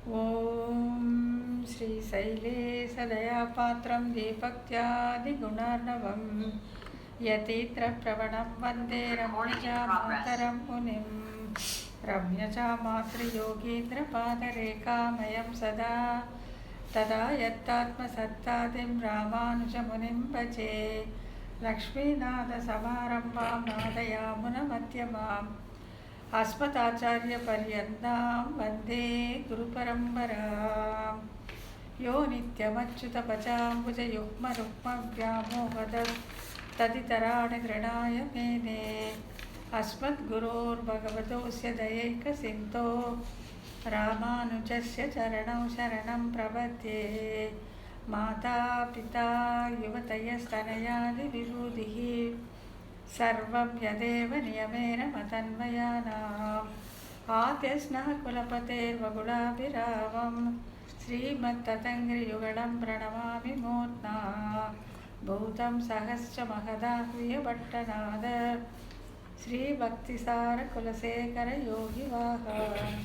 ॐ श्रीशैलेशदयापात्रं दीपक्त्यादिगुणार्णवं यतीन्द्रप्रवणं वन्दे रम्यजामातरं मुनिं रम्यजामातृयोगीन्द्रपादरेखामयं सदा तदा यत्तात्मसत्तादिं रामानुजमुनिं भजे लक्ष्मीनाथसमारम्भां नादयामुनमध्यमाम् अस्मदाचार्यपर्यन्तां वन्दे गुरुपरम्परां यो नित्यमच्युतपचाम्बुजयुग्मरुक्मव्यामोहदस्तदितराणि तृणाय मेने अस्मद्गुरोर्भगवतोऽस्य दयैकसिन्धो रामानुजस्य चरणौ शरणं प्रपद्ये माता पिता युवतयस्तनयादिविभूतिः सर्वं यदेव नियमेन मदन्वयानाम् आद्यस्नः कुलपतेर्वकुलाभिरामं श्रीमत्ततङ्घ्रियुगलं प्रणमामि मूर्ध्ना भूतं सहस्र महदाह्वयभट्टनाद श्रीभक्तिसारकुलशेखरयोगिवाहान्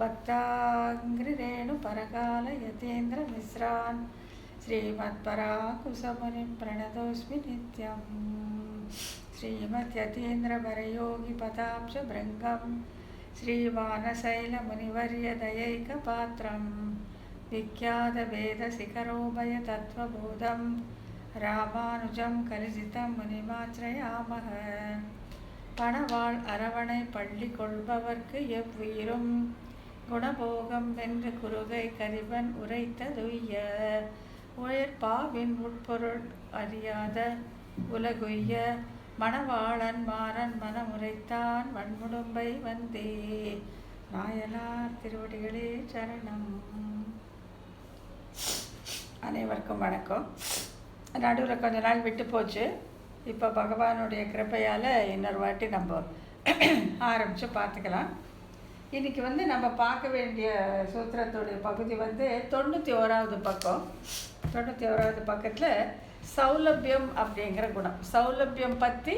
भक्ताङ्घ्रिरेणुपरकालयतीन्द्रमिश्रान् श्रीमत्पराकुसमुनिं प्रणतोऽस्मि नित्यम् श्रीमद्यतीन्द्रवरयोगिपदाब्जभृङ्गं श्रीमानशैलमुनिवर्यदयैकपात्रं विख्यातवेदशिखरोभयतत्त्वबोधं रामानुजं कलिजितं मुनिमाश्रयामः பணவாள் அரவணை பள்ளி கொள்பவர்க்கு எவ்வுயிரும் குணபோகம் வென்று குறுகை கரிவன் உரைத்ததுய்ய உயர்பாவின் உட்பொருள் அறியாத உலகுய்ய மணவாளன் மாறன் மனமுரைத்தான் வன்முடும்பை வந்தே நாயனார் திருவடிகளே சரணம். அனைவருக்கும் வணக்கம். நடுவில் கொஞ்ச நாள் விட்டு போச்சு. இப்போ பகவானுடைய கிருபையால் இன்னொரு வாட்டி நம்ம ஆரம்பித்து பார்த்துக்கலாம். இன்றைக்கி நம்ம பார்க்க வேண்டிய சூத்திரத்துடைய பகுதி 91வது பக்கம். 91வது பக்கத்தில் சௌலபியம் அப்படிங்கிற குணம். சௌலபியம் பற்றி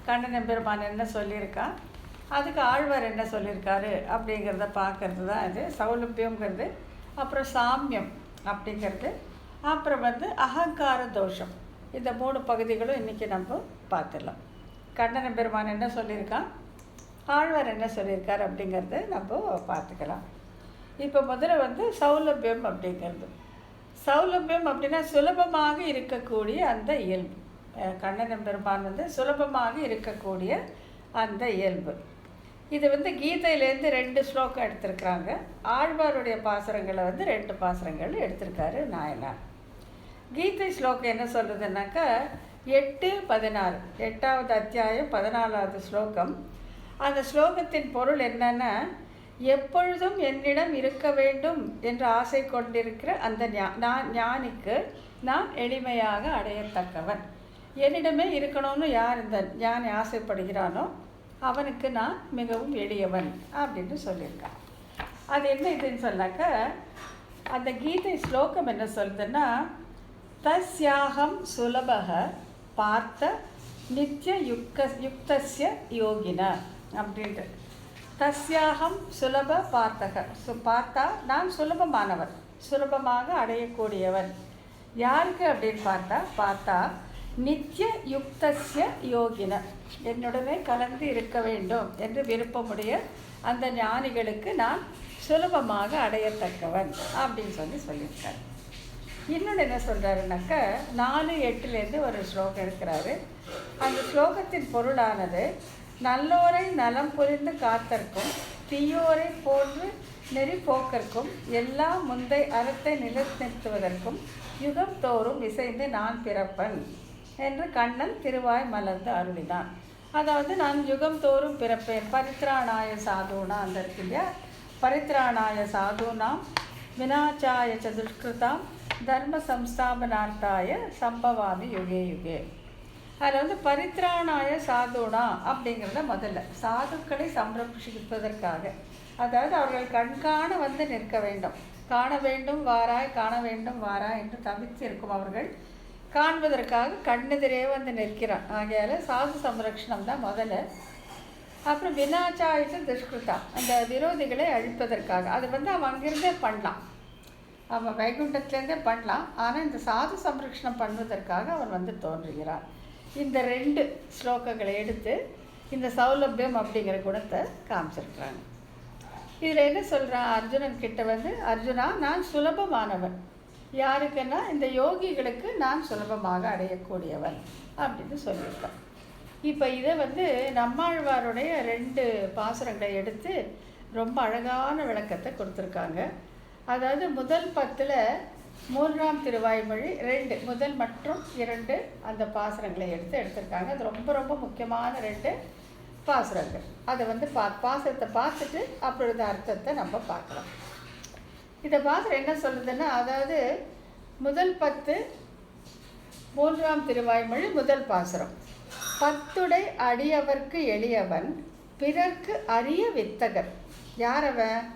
கண்ணன் பெருமான் என்ன சொல்லியிருக்கான், அதுக்கு ஆழ்வார் என்ன சொல்லியிருக்காரு அப்படிங்கிறத பார்க்கறது தான் இது சௌலபியங்கிறது. அப்புறம் சாமியம் அப்படிங்கிறது, அப்புறம் அகங்கார தோஷம். இந்த 3 பகுதிகளும் இன்றைக்கி நம்ம பார்த்துடலாம். கண்ணன் பெருமான் என்ன சொல்லியிருக்கான், ஆழ்வார் என்ன சொல்லியிருக்கார் அப்படிங்கிறது நம்ம பார்த்துக்கலாம். இப்போ முதல்ல சௌலபியம் அப்படிங்கிறது. சௌலபியம் அப்படின்னா சுலபமாக இருக்கக்கூடிய அந்த இயல்பு. கண்ணன் பெருமான் சுலபமாக இருக்கக்கூடிய அந்த இயல்பு. இது கீதையிலேருந்து 2 ஸ்லோகம் எடுத்திருக்கிறாங்க. ஆழ்வாருடைய பாசுரங்களை 2 பாசுரங்கள் எடுத்திருக்காரு நாயனார். கீதை ஸ்லோகம் என்ன சொல்கிறதுனாக்கா 8-16, 8வது அத்தியாயம் 14வது ஸ்லோகம். அந்த ஸ்லோகத்தின் பொருள் என்னன்னா, எப்பொழுதும் என்னிடம் இருக்க வேண்டும் என்று ஆசை கொண்டிருக்கிற அந்த ஞானிக்கு நான் எளிமையாக அடையத்தக்கவன். என்னிடமே இருக்கணும்னு யார் இந்த ஞானி ஆசைப்படுகிறானோ அவனுக்கு நான் மிகவும் எளியவன் அப்படின்னு சொல்லியிருக்கான். அது என்ன இதுன்னு சொன்னாக்க, அந்த கீதை ஸ்லோகம் என்ன சொல்லுதுன்னா, தஸ்யாகம் சுலபக பார்த்த நித்திய யுக்தஸ்ய யோகின அப்படின்ட்டு. தஸ்யாகம் சுலப பார்த்தக, பார்த்தா நான் சுலபமானவன், சுலபமாக அடையக்கூடியவன். யாருக்கு அப்படின்னு பார்த்தா நித்திய யுக்தஸ்ய யோகின, என்னுடனே கலந்து இருக்க வேண்டும் என்று விருப்பமுடைய அந்த ஞானிகளுக்கு நான் சுலபமாக அடையத்தக்கவன் அப்படின்னு சொல்லியிருக்காரு. இன்னொன்று என்ன சொல்கிறாருனாக்க 4:8 ஒரு ஸ்லோகம் இருக்கிறாரு. அந்த ஸ்லோகத்தின் பொருளானது, நல்லோரை நலம் புரிந்து காத்தற்கும் தீயோரை போன்று நெறி போக்கற்கும் எல்லாம் முந்தை அறத்தை நிலைநிறுத்துவதற்கும் யுகம் தோறும் இசைந்து நான் பிறப்பன் என்று கண்ணன் திருவாய் மலர்ந்து அருளினான். அதாவது நான் யுகம் தோறும் பிறப்பேன். பரித்ராணாய சாதுனா அந்த இருக்கு இல்லையா, பரித்ராணாய சாதுனாம் வினாச்சாய சதுஷ்கிருதாம் தர்ம சம்ஸ்தாபனார்த்தாய சம்பவாமி யுகே யுகே. அதில் பரித்ராணாய சாதுனா அப்படிங்கிறத முதல்ல சாதுக்களை சம்ரட்சிப்பதற்காக, அதாவது அவர்கள் கண்காண நிற்க வேண்டும். காண வேண்டும் வாராய், காண வேண்டும் வாராய் என்று தவித்து இருக்கும் அவர்கள் காண்பதற்காக கண்ணெதிரே நிற்கிறான். ஆகையால் சாது சம்ரக்ஷணம் தான் முதல்ல. அப்புறம் வினாச்சாயிச்சு துஷ்கிருதா, அந்த விரோதிகளை அழிப்பதற்காக. அது அவன் அங்கிருந்தே பண்ணலாம், அவன் வைகுண்டத்துலேருந்தே பண்ணலாம். ஆனால் இந்த சாது சம்ரக்ஷணம் பண்ணுவதற்காக அவன் தோன்றுகிறான். இந்த 2 ஸ்லோகங்களை எடுத்து இந்த சௌலபியம் அப்படிங்கிற குணத்தை காமிச்சிருக்கிறாங்க. இதில் என்ன சொல்கிறான் அர்ஜுனன் கிட்ட அர்ஜுனா, நான் சுலபமானவன். யாருக்குன்னா இந்த யோகிகளுக்கு நான் சுலபமாக அடையக்கூடியவன் அப்படின்னு சொல்லியிருக்கான். இப்போ இதை நம்மாழ்வாருடைய 2 பாசுரங்களை எடுத்து ரொம்ப அழகான விளக்கத்தை கொடுத்துருக்காங்க. அதாவது முதல் 10ல் 3ஆம் திருவாய்மொழி 2 முதல் மற்றும் 2 அந்த பாசுரங்களை எடுத்திருக்காங்க. அது ரொம்ப ரொம்ப முக்கியமான 2 பாசுரங்கள். அதை பாசுரத்தை பார்த்துட்டு அப்பொழுது அர்த்தத்தை நம்ம பார்க்கலாம். இந்த பாசுரம் என்ன சொல்லுதுன்னா, அதாவது முதல் 10 3ஆம் திருவாய்மொழி முதல் பாசுரம். பத்துடை அடியவர்க்கு எளியவன் பிறர்க்கு அரிய வித்தகர். யாரவன்?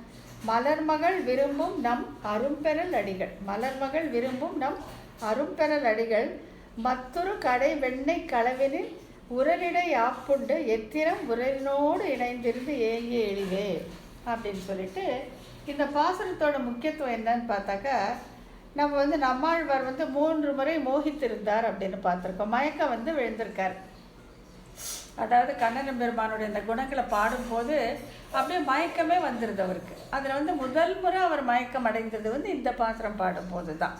மலர்மகள் விரும்பும் நம் அரும்பெறல் அடிகள். மலர்மகள் விரும்பும் நம் அரும்பெறல் அடிகள் மற்றொரு கடை வெண்ணெய் களவினில் உரலிடை ஆப்புண்டு எத்திரம் உரலினோடு இணைந்திருந்து ஏங்கி எளிவே அப்படின்னு சொல்லிட்டு இந்த பாசுரத்தோட முக்கியத்துவம் என்னன்னு பார்த்தாக்கா, நம்ம நம்மாழ்வார் 3 முறை மோகித்திருந்தார் அப்படின்னு பார்த்துருக்கோம். மயக்கம் விழுந்திருக்கார். அதாவது கண்ணன் பெருமானுடைய இந்த குணங்களை பாடும்போது அப்படியே மயக்கமே வந்துடுது அவருக்கு. அதில் முதல் முறை அவர் மயக்கம் அடைந்தது இந்த பாசுரம் பாடும்போது தான்.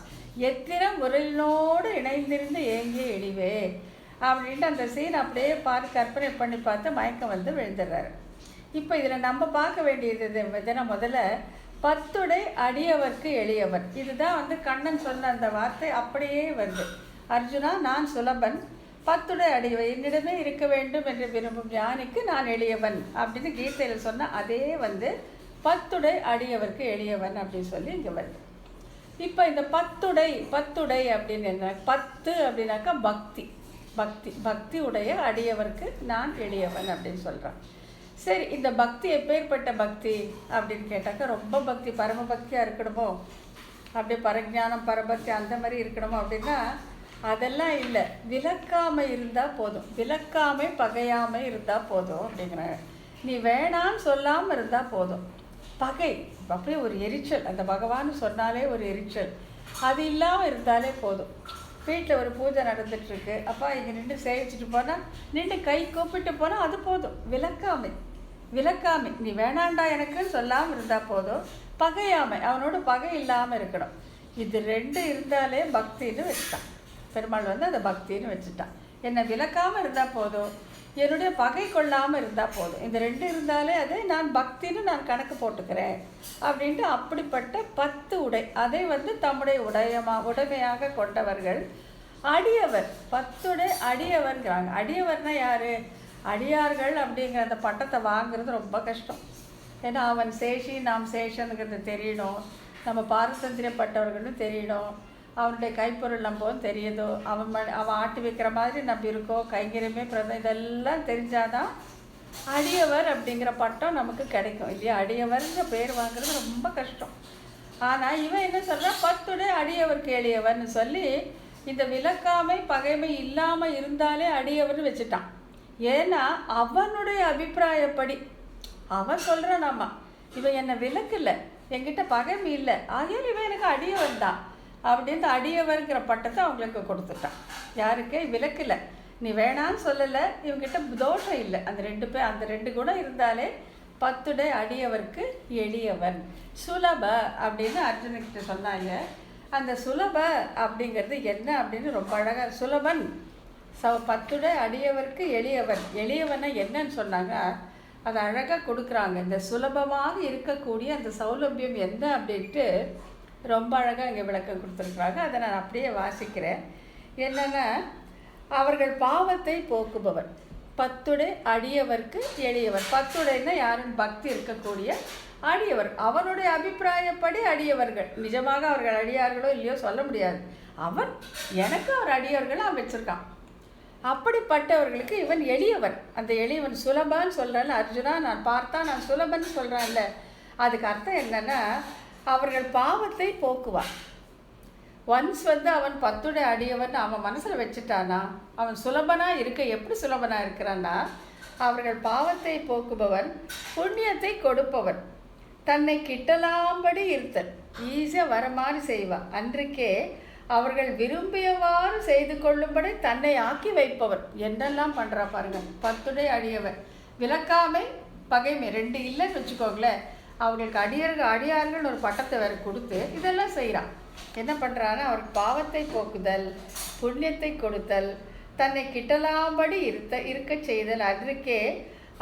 எத்திரம் உரலினோடு இணைந்திருந்து ஏங்கிய எளிவே அப்படின்ட்டு அந்த சீன் அப்படியே கற்பனை பண்ணி பார்த்து மயக்கம் விழுந்துடுறாரு. இப்போ இதில் நம்ம பார்க்க வேண்டியது முதல்ல பத்துடை அடியவர்க்கு எளியவன். இதுதான் கண்ணன் சொன்ன அந்த வார்த்தை அப்படியே வருது. அர்ஜுனா, நான் சுலபன், பத்துடை அடியவன், என்னிடமே இருக்க வேண்டும் என்று விரும்பும் ஞானிக்கு நான் எளியவன் அப்படின்னு கீதையில் சொன்ன அதே பத்துடை அடியவர்க்கு எளியவன் அப்படின்னு சொல்லி இங்கே வருது. இப்போ இந்த பத்துடை அப்படின்னு என்ன? 10 அப்படின்னாக்கா பக்தி உடைய அடியவர்க்கு நான் எளியவன் அப்படின்னு சொல்கிறான். சரி, இந்த பக்தி எப்பேற்பட்ட பக்தி அப்படின்னு கேட்டாக்கா, ரொம்ப பக்தி பரம பக்தியாக இருக்கணுமோ, அப்படியே பரஜானம் பரபக்தி அந்த மாதிரி இருக்கணுமோ அப்படின்னா அதெல்லாம் இல்லை. விலக்காமை இருந்தால் போதும், விலக்காமை பகையாமை இருந்தால் போதும் அப்படிங்கிறாங்க. நீ வேணான்னு சொல்லாமல் இருந்தால் போதும். பகை அப்படியே ஒரு எரிச்சல், அந்த பகவான் சொன்னாலே ஒரு எரிச்சல், அது இல்லாமல் இருந்தாலே போதும். வீட்டில் ஒரு பூஜை நடந்துகிட்ருக்கு, அப்பா இங்கே நின்று சேவிச்சுட்டு போனால், நின்று கை கூப்பிட்டு போனால் அது போதும். விலக்காமை நீ வேணாண்டா எனக்குன்னு சொல்லாமல் இருந்தால் போதும். பகையாமை, அவனோட பகை இல்லாமல் இருக்கணும். இது 2 இருந்தாலே பக்தின்னு வச்சுட்டான் பெருமாள். அந்த பக்தின்னு வச்சுட்டான். என்னை விலக்காமல் இருந்தால் போதும், என்னுடைய பகை கொள்ளாமல் இருந்தால் போதும். இந்த 2 இருந்தாலே அதை நான் பக்தின்னு நான் கணக்கு போட்டுக்கிறேன் அப்படின்ட்டு அப்படிப்பட்ட 10 உடை, அதை தம்முடைய உடைமையாக கொண்டவர்கள் அடியவர். 10 உடை அடியவர்ங்கிறாங்க. அடியவர்னா யார்? அடியார்கள் அப்படிங்கிற அந்த பட்டத்தை வாங்குறது ரொம்ப கஷ்டம். ஏன்னா அவன் சேஷி நாம் சேஷனுங்கிறது தெரியணும், நம்ம பாரதந்திரியப்பட்டவர்களும் தெரியணும், அவனுடைய கைப்பொருள் நம்பவும் தெரியுதோ, அவன் ஆட்டி வைக்கிற மாதிரி நம்ம இருக்கோம், கைங்கரியமே பிரதம், இதெல்லாம் தெரிஞ்சாதான் அடியவர் அப்படிங்கிற பட்டம் நமக்கு கிடைக்கும் இல்லையா? அடியவர்ங்கிற பேர் வாங்குறது ரொம்ப கஷ்டம். ஆனால் இவன் என்ன சொல்கிறான்? 10 அடியவர்க்கு எளியவர்னு சொல்லி இந்த விலக்காமை பகைமை இல்லாமல் இருந்தாலே அடியவர்னு வச்சுட்டான். ஏன்னா அவனுடைய அபிப்பிராயப்படி அவன் சொல்கிறான், நம்ம இவன் என்னை விலக்கில்லை, என்கிட்ட பகைமை இல்லை, ஆகியோர் இவன் எனக்கு அடியவன் தான் அப்படின்ட்டு அடியவர்ங்கிற பட்டத்தை அவங்களுக்கு கொடுத்துட்டான். யாருக்கு? விலக்கில்லை, நீ வேணான்னு சொல்லலை, இவங்கிட்ட தோஷம் இல்லை. அந்த 2 குணம் இருந்தாலே 10 அடியவர்க்கு எளியவன். சுலப அப்படின்னு அர்ஜுனகிட்ட சொன்னாங்க. அந்த சுலப அப்படிங்கிறது என்ன அப்படின்னு ரொம்ப அழகாக சுலபன் 10 அடியவர்க்கு எளியவன். எளியவனை என்னன்னு சொன்னாங்க, அதை அழகாக கொடுக்குறாங்க. இந்த சுலபமாக இருக்கக்கூடிய அந்த சௌலபியம் என்ன அப்படின்ட்டு ரொம்ப அழகாக இங்கே விளக்கம் கொடுத்துருக்குறாங்க. அதை நான் அப்படியே வாசிக்கிறேன். என்னென்னா, அவர்கள் பாவத்தை போக்குபவர் 10 அடியவர்க்கு எளியவர். 10 யாருன்னு பக்தி இருக்கக்கூடிய அடியவர், அவனுடைய அபிப்பிராயப்படி அடியவர்கள். நிஜமாக அவர்கள் அடியார்களோ இல்லையோ சொல்ல முடியாது. அவன் எனக்கு அவர் அடியவர்கள் அவன் வச்சுருக்கான். அப்படிப்பட்டவர்களுக்கு இவன் எளியவன். அந்த எளியவன் சுலபன்னு சொல்கிறான்ல அர்ஜுனா, நான் பார்த்தா நான் சுலபன்னு சொல்கிறான்ல, அதுக்கு அர்த்தம் என்னென்னா அவர்கள் பாவத்தை போக்குவான். ஒன்ஸ் அவன் 10 அடியவன் அவன் மனசில் வச்சுட்டானா அவன் சுலபனாக இருக்க. எப்படி சுலபனாக இருக்கிறான்னா, அவர்கள் பாவத்தை போக்குபவன், புண்ணியத்தை கொடுப்பவன், தன்னை கிட்டலாம்படி இருத்தல். ஈஸியாக வர மாதிரி செய்வான். அன்றைக்கே அவர்கள் விரும்பியவாறு செய்து கொள்ளும்படி தன்னை ஆக்கி வைப்பவன். என்னெல்லாம் பண்ணுறா பாருங்க. 10 அடியவன், விளக்காமை பகைமை 2 இல்லைன்னு வச்சுக்கோங்களேன். அவங்களுக்கு அடியார்கள் ஒரு பட்டத்தை வேறு கொடுத்து இதெல்லாம் செய்கிறான். என்ன பண்ணுறான்னா, அவருக்கு பாவத்தை போக்குதல், புண்ணியத்தை கொடுத்தல், தன்னை கிட்டலாம்படி இருக்க செய்தல். அன்றைக்கே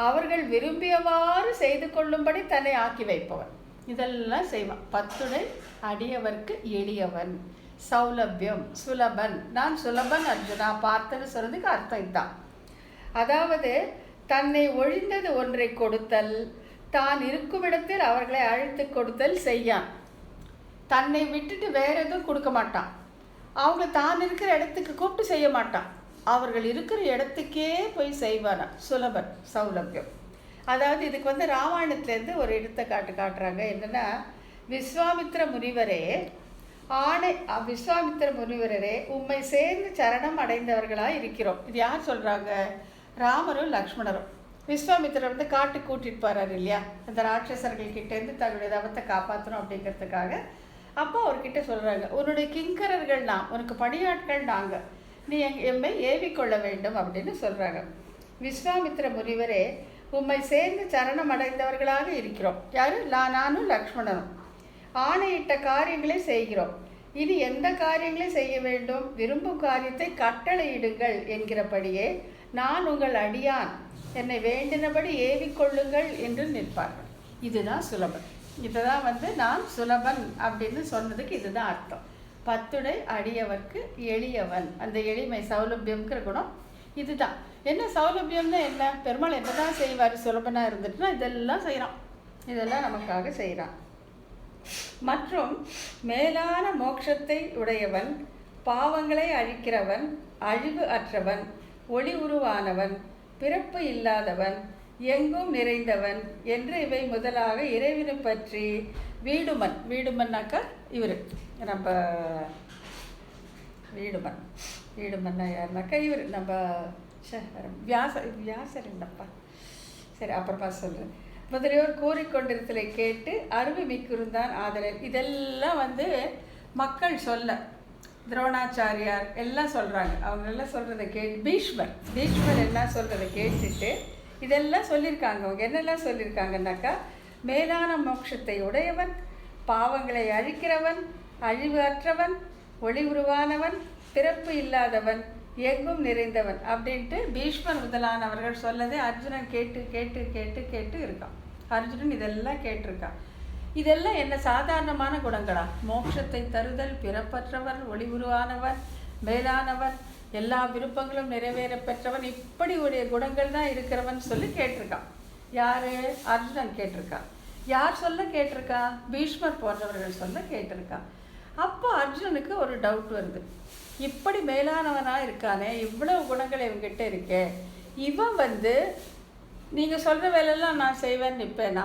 அவர்கள் விரும்பியவாறு செய்து கொள்ளும்படி தன்னை ஆக்கி வைப்பவன். இதெல்லாம் செய்வான். 10 அடியவர்க்கு எளியவன், சௌலபியம், சுலபன். நான் சுலபன் அர்ஜுனா பார்த்தன்னு சொல்றதுக்கு அர்த்தம் இதுதான். அதாவது தன்னை ஒழிந்தது ஒன்றை கொடுத்தல், தான் இருக்கும் இடத்தில் அவர்களை அழைத்து கொடுத்தல் செய்யான். தன்னை விட்டுட்டு வேற எதுவும் கொடுக்க மாட்டான். அவங்க தான் இருக்கிற இடத்துக்கு கூப்பிட்டு செய்ய மாட்டான். அவர்கள் இருக்கிற இடத்துக்கே போய் செய்வானா. சுலபன், சௌலபியம். அதாவது இதுக்கு ராமாயணத்துலேருந்து ஒரு எடுத்துக்காட்டு காட்டுறாங்க. என்னென்னா, விஸ்வாமித்திர முனிவரே உம்மை சேர்ந்து சரணம் அடைந்தவர்களாக இருக்கிறோம். இது யார் சொல்கிறாங்க? ராமரும் லக்ஷ்மணரும். விஸ்வாமித்திரர் காட்டுக்கு கூட்டிகிட்டு போகிறார் இல்லையா, அந்த ராட்சசர்கள்கிட்டேருந்து தன்னுடைய தவத்தை காப்பாற்றணும் அப்படிங்கிறதுக்காக. அப்போ அவர்கிட்ட சொல்கிறாங்க, உன்னுடைய கிங்கரர்கள் நாம், உனக்கு பணியாட்கள் நாங்கள், நீ எம்மை ஏவிக்கொள்ள வேண்டும் அப்படின்னு சொல்கிறாங்க. விஸ்வாமித்திர முனிவரே உம்மை சேர்ந்து சரணம் அடைந்தவர்களாக இருக்கிறோம். யார்? நானும் லக்ஷ்மணனும் ஆணையிட்ட காரியங்களை செய்கிறோம். இனி எந்த காரியங்களை செய்ய வேண்டும்? விரும்பும் காரியத்தை கட்டளையிடுங்கள் என்கிறபடியே நான் உங்கள் அடியான், என்னை வேண்டினபடி ஏவிக்கொள்ளுங்கள் என்று நிற்பார்கள். இதுதான் சுலபன். இதுதான் நான் சுலபன் அப்படின்னு சொன்னதுக்கு இதுதான் அர்த்தம். 10 அடியவர்க்கு எளியவன். அந்த எளிமை, சௌலபியம்ங்கிற குணம் இதுதான். என்ன சௌலபியம்னா என்ன? பெருமாள் என்னதான் செய்வார்? சுலபனாக இருந்துட்டுனா இதெல்லாம் செய்கிறான். இதெல்லாம் நமக்காக செய்கிறான். மற்றும் மேலான மோட்சத்தை உடையவன், பாவங்களை அழிக்கிறவன், அழிவு அற்றவன், ஒளி உருவானவன், பிறப்பு இல்லாதவன், எங்கும் நிறைந்தவன் என்று இவை முதலாக இறைவனை பற்றி வீடுமன். வீடுமன்னாக்கா இவர் நம்ம வீடுமன்னா யாருனாக்கா இவர் நம்ம வியாசர் என்னப்பா, சரி அப்புறமா சொல்கிறேன். முதலியோர் கூறிக்கொண்டிருத்தலை கேட்டு அருமை மிக்கிருந்தான் ஆதரவு. இதெல்லாம் மக்கள் சொல்ல, துரோணாச்சாரியார் எல்லாம் சொல்கிறாங்க. அவங்க எல்லாம் சொல்கிறத பீஷ்மர் எல்லாம் சொல்கிறத கேட்டுட்டு இதெல்லாம் சொல்லியிருக்காங்க. அவங்க என்னெல்லாம் சொல்லியிருக்காங்கன்னாக்கா, மேலான மோட்சத்தை உடையவன், பாவங்களை அழிக்கிறவன், அழிவு அற்றவன், ஒளி உருவானவன், பிறப்பு இல்லாதவன், எங்கும் நிறைந்தவன் அப்படின்ட்டு பீஷ்மர் முதலானவர்கள் சொல்லதை அர்ஜுனன் கேட்டு கேட்டு கேட்டு கேட்டு இருக்கான். அர்ஜுனன் இதெல்லாம் கேட்டிருக்கான். இதெல்லாம் என்ன சாதாரணமான குணங்களா? மோட்சத்தை தருதல், பிறப்பற்றவன், ஒளி உருவானவன், மேலானவன், எல்லா விருப்பங்களும் நிறைவேற பெற்றவன், இப்படி உடைய குணங்கள் தான் இருக்கிறவன் சொல்லி கேட்டிருக்கான். யார்? அர்ஜுனன் கேட்டிருக்கான். யார் சொல்ல கேட்டிருக்கான்? பீஷ்மர் போன்றவர்கள் சொல்ல கேட்டிருக்கான். அப்போ அர்ஜுனனுக்கு ஒரு டவுட் வருது. இப்படி மேலானவனாக இருக்கானே, இவ்வளவு குணங்கள் இவங்கிட்ட இருக்கே, இவன் நீங்கள் சொல்கிற வேலையெல்லாம் நான் செய்வேன்னு நிற்பேனா?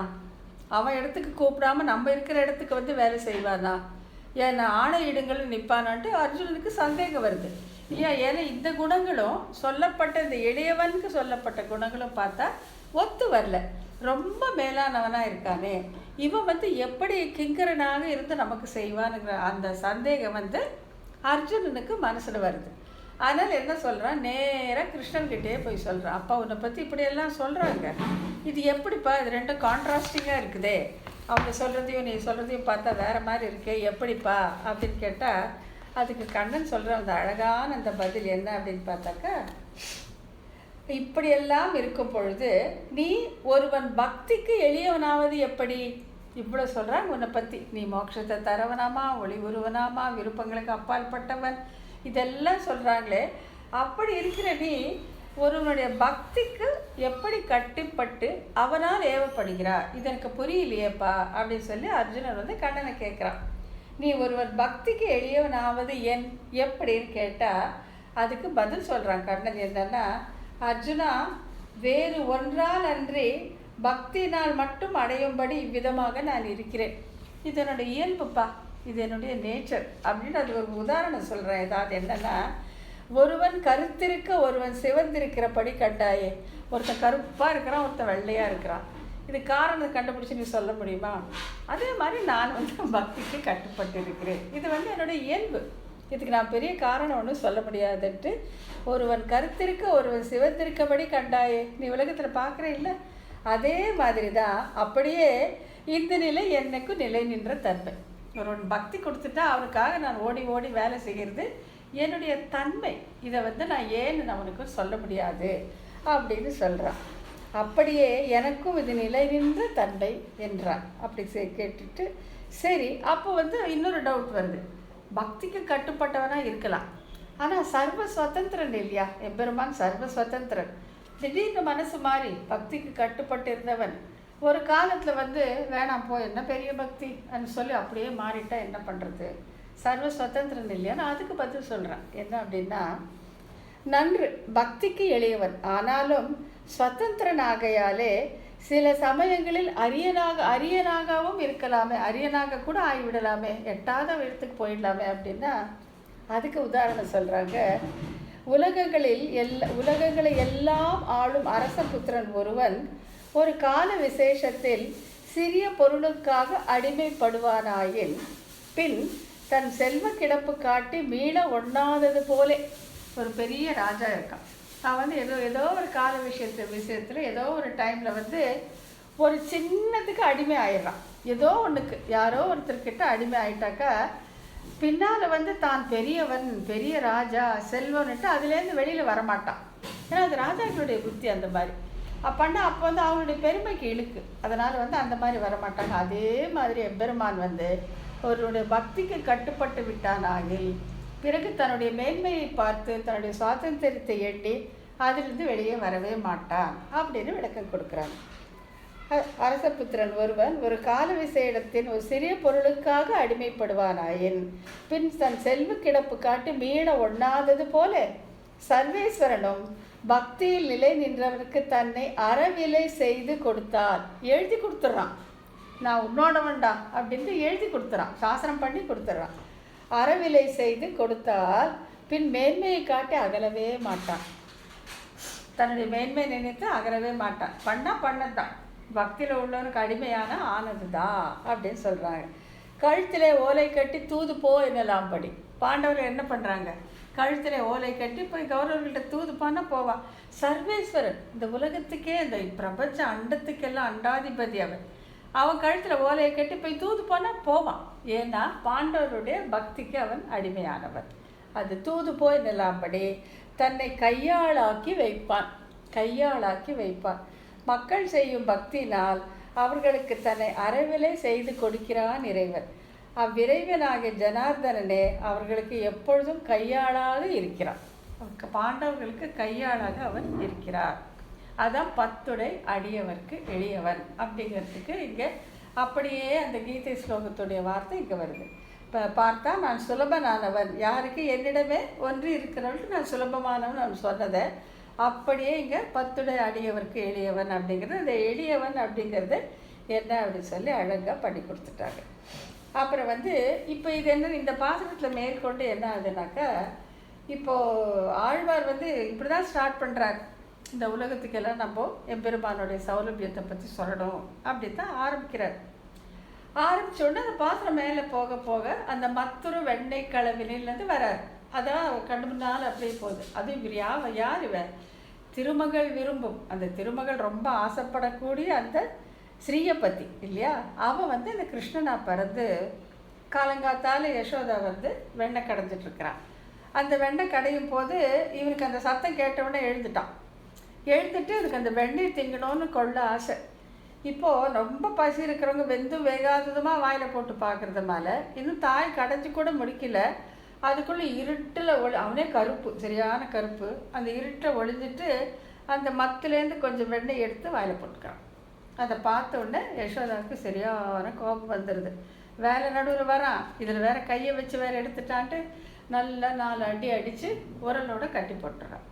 அவன் இடத்துக்கு கூப்பிடாம நம்ம இருக்கிற இடத்துக்கு வேலை செய்வானா? ஏன்னா ஆணையிடுங்கள்னு நிற்பானான்ட்டு அர்ஜுனனுக்கு சந்தேகம் வருது. ஏன்னா இந்த குணங்களும் சொல்லப்பட்ட, இந்த எளியவனுக்கு சொல்லப்பட்ட குணங்களும் பார்த்தா ஒத்து வரல. ரொம்ப மேலானவனாக இருக்கானே, இவன் எப்படி கிங்கரனாக இருந்து நமக்கு செய்வானுங்கிற அந்த சந்தேகம் அர்ஜுனனுக்கு மனசில் வருது. அதனால் என்ன சொல்கிறான்? நேராக கிருஷ்ணன்கிட்டே போய் சொல்கிறான். அப்பா உன்னை பற்றி இப்படியெல்லாம் சொல்கிறாங்க, இது எப்படிப்பா? இது ரெண்டும் கான்ட்ராஸ்டிங்காக இருக்குதே, அவங்க சொல்கிறதையும் நீ சொல்கிறதையும் பார்த்தா வேறு மாதிரி இருக்கே, எப்படிப்பா அப்படின்னு கேட்டால் அதுக்கு கண்ணன் சொல்கிற அந்த அழகான அந்த பதில் என்ன அப்படின்னு பார்த்தாக்கா, இப்படியெல்லாம் இருக்கும் பொழுது நீ ஒருவன் பக்திக்கு எளியவனாவது எப்படி? இவ்வளோ சொல்கிறாங்க உன்னை பற்றி. நீ மோட்சத்தை தரவனாமா, ஒளி உருவனாமா, விருப்பங்களுக்கு அப்பால் பட்டவன், இதெல்லாம் சொல்கிறாங்களே. அப்படி இருக்கிற நீ ஒருவனுடைய பக்திக்கு எப்படி கட்டிப்பட்டு அவனால் ஏவப்படுகிறா? இது எனக்கு புரியலையேப்பா அப்படின்னு சொல்லி அர்ஜுனன் கண்ணனை கேட்குறான். நீ ஒருவன் பக்திக்கு எளியவனாவது எப்படின்னு கேட்டால் அதுக்கு பதில் சொல்கிறான் கண்ணன். என்னன்னா, அர்ஜுனா, வேறு ஒன்றால் அன்றி பக்தியினால் மட்டும் அடையும்படி இவ்விதமாக நான் இருக்கிறேன். இது என்னுடைய இயல்புப்பா, இது என்னுடைய நேச்சர் அப்படின்னு அது ஒரு உதாரணம் சொல்கிறேன். ஏதாவது என்னென்னா, ஒருவன் கருத்திருக்க ஒருவன் சிவந்திருக்கிறபடி கண்டாயே. ஒருத்தன் கருப்பாக இருக்கிறான், ஒருத்தன் வெள்ளையாக இருக்கிறான். இது காரணம் கண்டுபிடிச்சி நீ சொல்ல முடியுமா? அதே மாதிரி நான் பக்திக்கு கட்டுப்பட்டு இருக்கிறேன். இது என்னுடைய இயல்பு. இதுக்கு நான் பெரிய காரணம் ஒன்றும் சொல்ல முடியாதுன்ட்டு, ஒருவன் கருத்திருக்க ஒருவன் சிவந்திருக்கபடி கண்டாயே. நீ உலகத்தில் பார்க்குற இல்லை, அதே மாதிரி தான் அப்படியே இந்த நிலை என்னைக்கும் நிலை நின்ற தன்மை. ஒருவன் பக்தி கொடுத்துட்டா அவனுக்காக நான் ஓடி ஓடி வேலை செய்கிறது என்னுடைய தன்மை. இதை நான் ஏன்னு அவனுக்கு சொல்ல முடியாது அப்படின்னு சொல்கிறான். அப்படியே எனக்கும் இது நிலை நின்ற தன்மை என்றான். அப்படி கேட்டுட்டு சரி, அப்போ இன்னொரு டவுட் வருது. பக்திக்கு கட்டுப்பட்டவனாக இருக்கலாம், ஆனால் சர்வ சுதந்திரன் இல்லையா? எம்பெருமான் சர்வ சுதந்திரன். திடீர்னு மனசு மாறி பக்திக்கு கட்டுப்பட்டு இருந்தவன் ஒரு காலத்தில் வேணாம் போ, என்ன பெரிய பக்தி அப்படின்னு சொல்லி அப்படியே மாறிட்டா என்ன பண்ணுறது? சர்வ சுதந்திரன் இல்லையா? நான் அதுக்கு பதில் சொல்கிறேன். என்ன அப்படின்னா, நன்று பக்திக்கு எளியவன், ஆனாலும் சுதந்திரன் ஆகையாலே சில சமயங்களில் அரியனாகவும் இருக்கலாமே, அரியனாக கூட ஆகிவிடலாமே, எட்டாத இடத்துக்கு போயிடலாமே அப்படின்னா அதுக்கு உதாரணம் சொல்கிறாங்க. உலகங்களை எல்லாம் ஆளும் அரச புத்திரன் ஒருவன் ஒரு கால விசேஷத்தில் சிறிய பொருளுக்காக அடிமைப்படுவானாயின் பின் தன் செல்வ கிடப்பு காட்டி மீள ஒண்ணாதது போலே. ஒரு பெரிய ராஜா இருக்கான். அவன் ஏதோ ஒரு கால விஷயத்தில் ஏதோ ஒரு டைமில் ஒரு சின்னத்துக்கு அடிமை ஆயிடுறான். ஏதோ ஒன்றுக்கு யாரோ ஒருத்தர்கிட்ட அடிமை ஆயிட்டாக்கா பின்னால் தான் பெரியவன், பெரிய ராஜா, செல்வன்ட்டு அதுலேருந்து வெளியில் வரமாட்டான். ஏன்னா அது ராஜாக்களுடைய புத்தி அந்த மாதிரி. அப்போ அவங்களுடைய பெருமைக்கு இழுக்கு. அதனால் அந்த மாதிரி வரமாட்டாங்க. அதே மாதிரி எம்பெருமான் அவருடைய பக்திக்கு கட்டுப்பட்டு விட்டானாகில் பிறகு தன்னுடைய மேன்மையை பார்த்து தன்னுடைய சுவாதந்திரத்தை எண்ணி அதிலிருந்து வெளியே வரவே மாட்டான் அப்படின்னு விளக்கம் கொடுக்குறாங்க. அரசபுத்திரன் ஒருவன் ஒரு கால விசேடத்தின் ஒரு சிறிய பொருளுக்காக அடிமைப்படுவானாயின் பின் தன் செல்வ கிடப்பு காட்டி மீள ஒண்ணாதது போல சர்வேஸ்வரனும் பக்தியில் நிலை நின்றவனுக்கு தன்னை அறவிலை செய்து கொடுத்தார். எழுதி கொடுத்துட்றான், நான் உன்னோடவன்டா அப்படின்ட்டு எழுதி கொடுத்துறான், சாசனம் பண்ணி கொடுத்துட்றான். அறவிலை செய்து கொடுத்தால் பின் மேன்மையை காட்டி அகலவே மாட்டான். தன்னுடைய மேன்மை நினைத்து அகலவே மாட்டான். பண்ணதான் பக்தியில் உள்ளவனுக்கு அடிமையான ஆனதுதான் அப்படின்னு சொல்கிறாங்க. கழுத்திலே ஓலை கட்டி தூது போ என்னலாம் படி. பாண்டவர்கள் என்ன பண்ணுறாங்க? கழுத்தில் ஓலை கட்டி போய் கௌரவர்கள்ட்ட தூது பண்ண போவான். சர்வேஸ்வரன், இந்த உலகத்துக்கே, இந்த பிரபஞ்ச அண்டத்துக்கெல்லாம் அண்டாதிபதி அவன் கழுத்தில் ஓலையை கட்டி போய் தூது பண்ணால் போவான். ஏன்னா பாண்டவருடைய பக்திக்கு அவன் அடிமையானவன். அது தூது போய் நிலாம்படி தன்னை கையாளாக்கி வைப்பான். மக்கள் செய்யும் பக்தினால் அவர்களுக்கு தன்னை அறவிலை செய்து கொடுக்கிறான் இறைவன். அவ்விறைவனாகிய ஜனார்தனனே அவர்களுக்கு எப்பொழுதும் கையாளாக இருக்கிறான். பாண்டவர்களுக்கு கையாளாக அவன் இருக்கிறார். அதான் பத்துடை அடியவர்க்கு எளியவன் அப்படிங்கிறதுக்கு இங்கே அப்படியே அந்த கீதை ஸ்லோகத்துடைய வார்த்தை இங்கே வருது. இப்போ பார்த்தா நான் சுலபனானவன், யாருக்கு என்னிடமே ஒன்று இருக்கிறவனுக்கு நான் சுலபமானவன் நான் சொன்னதை அப்படியே இங்கே பத்துடை அடியவர்க்கு எளியவன் அப்படிங்கிறது, அந்த எளியவன் அப்படிங்கிறது என்ன அப்படின்னு சொல்லி அழகாக பண்ணி கொடுத்துட்டாங்க. அப்புறம் இப்போ இது என்ன, இந்த பாசனத்தில் மேற்கொண்டு என்ன ஆகுதுனாக்கா, இப்போது ஆழ்வார் இப்படி தான் ஸ்டார்ட் பண்ணுறாரு. இந்த உலகத்துக்கெல்லாம் நம்ம எம்பெருமானுடைய சௌலபியத்தை பற்றி சொல்லணும் அப்படி தான் ஆரம்பிக்கிறார். ஆரம்பித்தோடனே அந்த பாத்திரம் மேலே போக போக அந்த மத்துரு வெண்ணெய் கலவிலேருந்து வரார். அதான் கண்டு முன்னால் அப்படியே போகுது. அது இவர் யார் இவன்? திருமகள் விரும்பும், அந்த திருமகள் ரொம்ப ஆசைப்படக்கூடிய அந்த ஸ்ரீயை பற்றி இல்லையா? அவன் இந்த கிருஷ்ணனா பிறந்து காலங்காத்தால் யசோதா வெண்ணெய் கடைஞ்சிட்ருக்கிறான். அந்த வெண்ணெய் கடையும் போது இவனுக்கு அந்த சத்தம் கேட்டவுடனே எழுந்துட்டு இதுக்கு அந்த வெண்ணெய் திங்கணும்னு கொள்ள ஆசை. இப்போது ரொம்ப பசி இருக்கிறவங்க வெந்தும் வேகாததுமாக வாயில் போட்டு பார்க்குறதுனால இன்னும் தாய் கடைஞ்சி கூட முடிக்கல. அதுக்குள்ளே இருட்டில் அவனே கருப்பு, சரியான கருப்பு. அந்த இருட்டை ஒழிஞ்சிட்டு அந்த மத்துலேருந்து கொஞ்சம் வெண்ணெய் எடுத்து வாயில் போட்டுக்கிறான். அதை பார்த்த உடனே யசோதாவுக்கு சரியான கோபம் வந்துடுது. வேலை நடுவில் வரான், இதில் வேற கையை வச்சு வேற எடுத்துட்டான்ட்டு நல்லா 4 அடி அடித்து உரலோட கட்டி போட்டுறான்.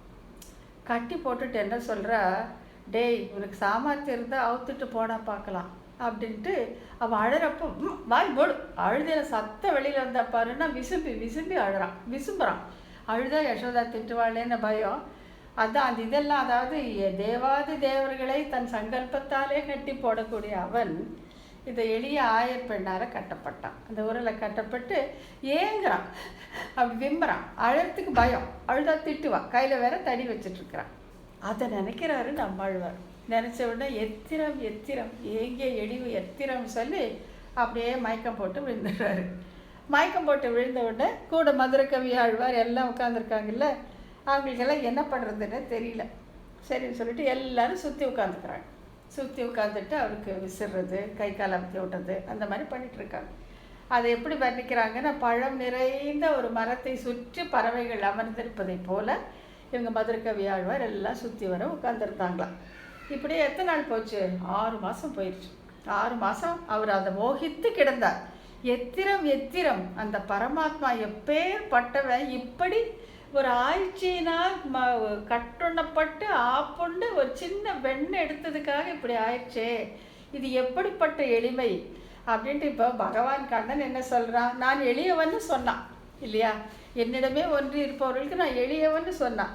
கட்டி போட்டுட்டு என்ன சொல்கிறா, டேய் உனக்கு சாமர்த்தியம் இருந்தால் அவுத்துட்டு போனா பார்க்கலாம் அப்படின்ட்டு அவன் அழுறப்போ வாய் போடு அழுதியில் சத்தம் வெளியில் வந்தா பாருன்னா விசும்பி விசும்புறான். அழுதா யசோதா திட்டுவாளேன்னு பயம். அதுதான் அந்த இதெல்லாம், அதாவது தேவாதி தேவர்களை தன் சங்கல்பத்தாலே கட்டி போடக்கூடிய அவன் இந்த எளிய ஆயர் பெண்ணால் கட்டப்பட்டான். அந்த ஊரில் கட்டப்பட்டு ஏங்குறான், அப்படி விம்புறான், அழறதுக்கு பயம், அழுதா திட்டுவான், கையில் வேற தடி வச்சிட்ருக்கிறான். அதை நினைக்கிறாரு நம்மாழ்வார். நினச்ச உடனே எத்திரம் எத்திரம் ஏங்கிய எடிவு எத்திரம் சொல்லி அப்படியே மயக்கம் போட்டு விழுந்துடுறாரு. மயக்கம் போட்டு விழுந்த உடனே கூட மதுரை கவி ஆழ்வார் எல்லாம் உட்காந்துருக்காங்கல்ல, அவங்களுக்கெல்லாம் என்ன பண்ணுறதுன்னு தெரியல. சரின்னு சொல்லிட்டு எல்லோரும் சுற்றி உட்காந்துக்கிறாங்க. சுற்றி உட்காந்துட்டு அவருக்கு விசிறது, கை கால் அமுத்தி விட்டுறது, அந்த மாதிரி பண்ணிகிட்ருக்காங்க. அதை எப்படி வர்ணிக்கிறாங்கன்னா, பழம் நிறைந்த ஒரு மரத்தை சுற்றி பறவைகள் அமர்ந்திருப்பதை போல் இவங்க மதுரை கவி ஆழ்வார் எல்லாம் சுற்றி வர உட்காந்துருந்தாங்களாம். இப்படியே எத்தனை நாள் போச்சு? 6 மாதம் போயிடுச்சு. 6 மாதம் அவர் அதை மோகித்து கிடந்தார். எத்திரம் எத்திரம் அந்த பரமாத்மா எப்பேற்பட்டவன், இப்படி ஒரு ஆய்ச்சினால் கட்டுண்ணப்பட்டு ஆப்புண்டு ஒரு சின்ன வெண்ணெய் எடுத்ததுக்காக இப்படி ஆயிடுச்சே, இது எப்படிப்பட்ட எளிமை அப்படின்ட்டு. இப்போ பகவான் கண்ணன் என்ன சொல்கிறான்? நான் எளியவன்னு சொன்னான் இல்லையா? என்னிடமே ஒன்றி இருப்பவர்களுக்கு நான் எளியவன்னு சொன்னான்.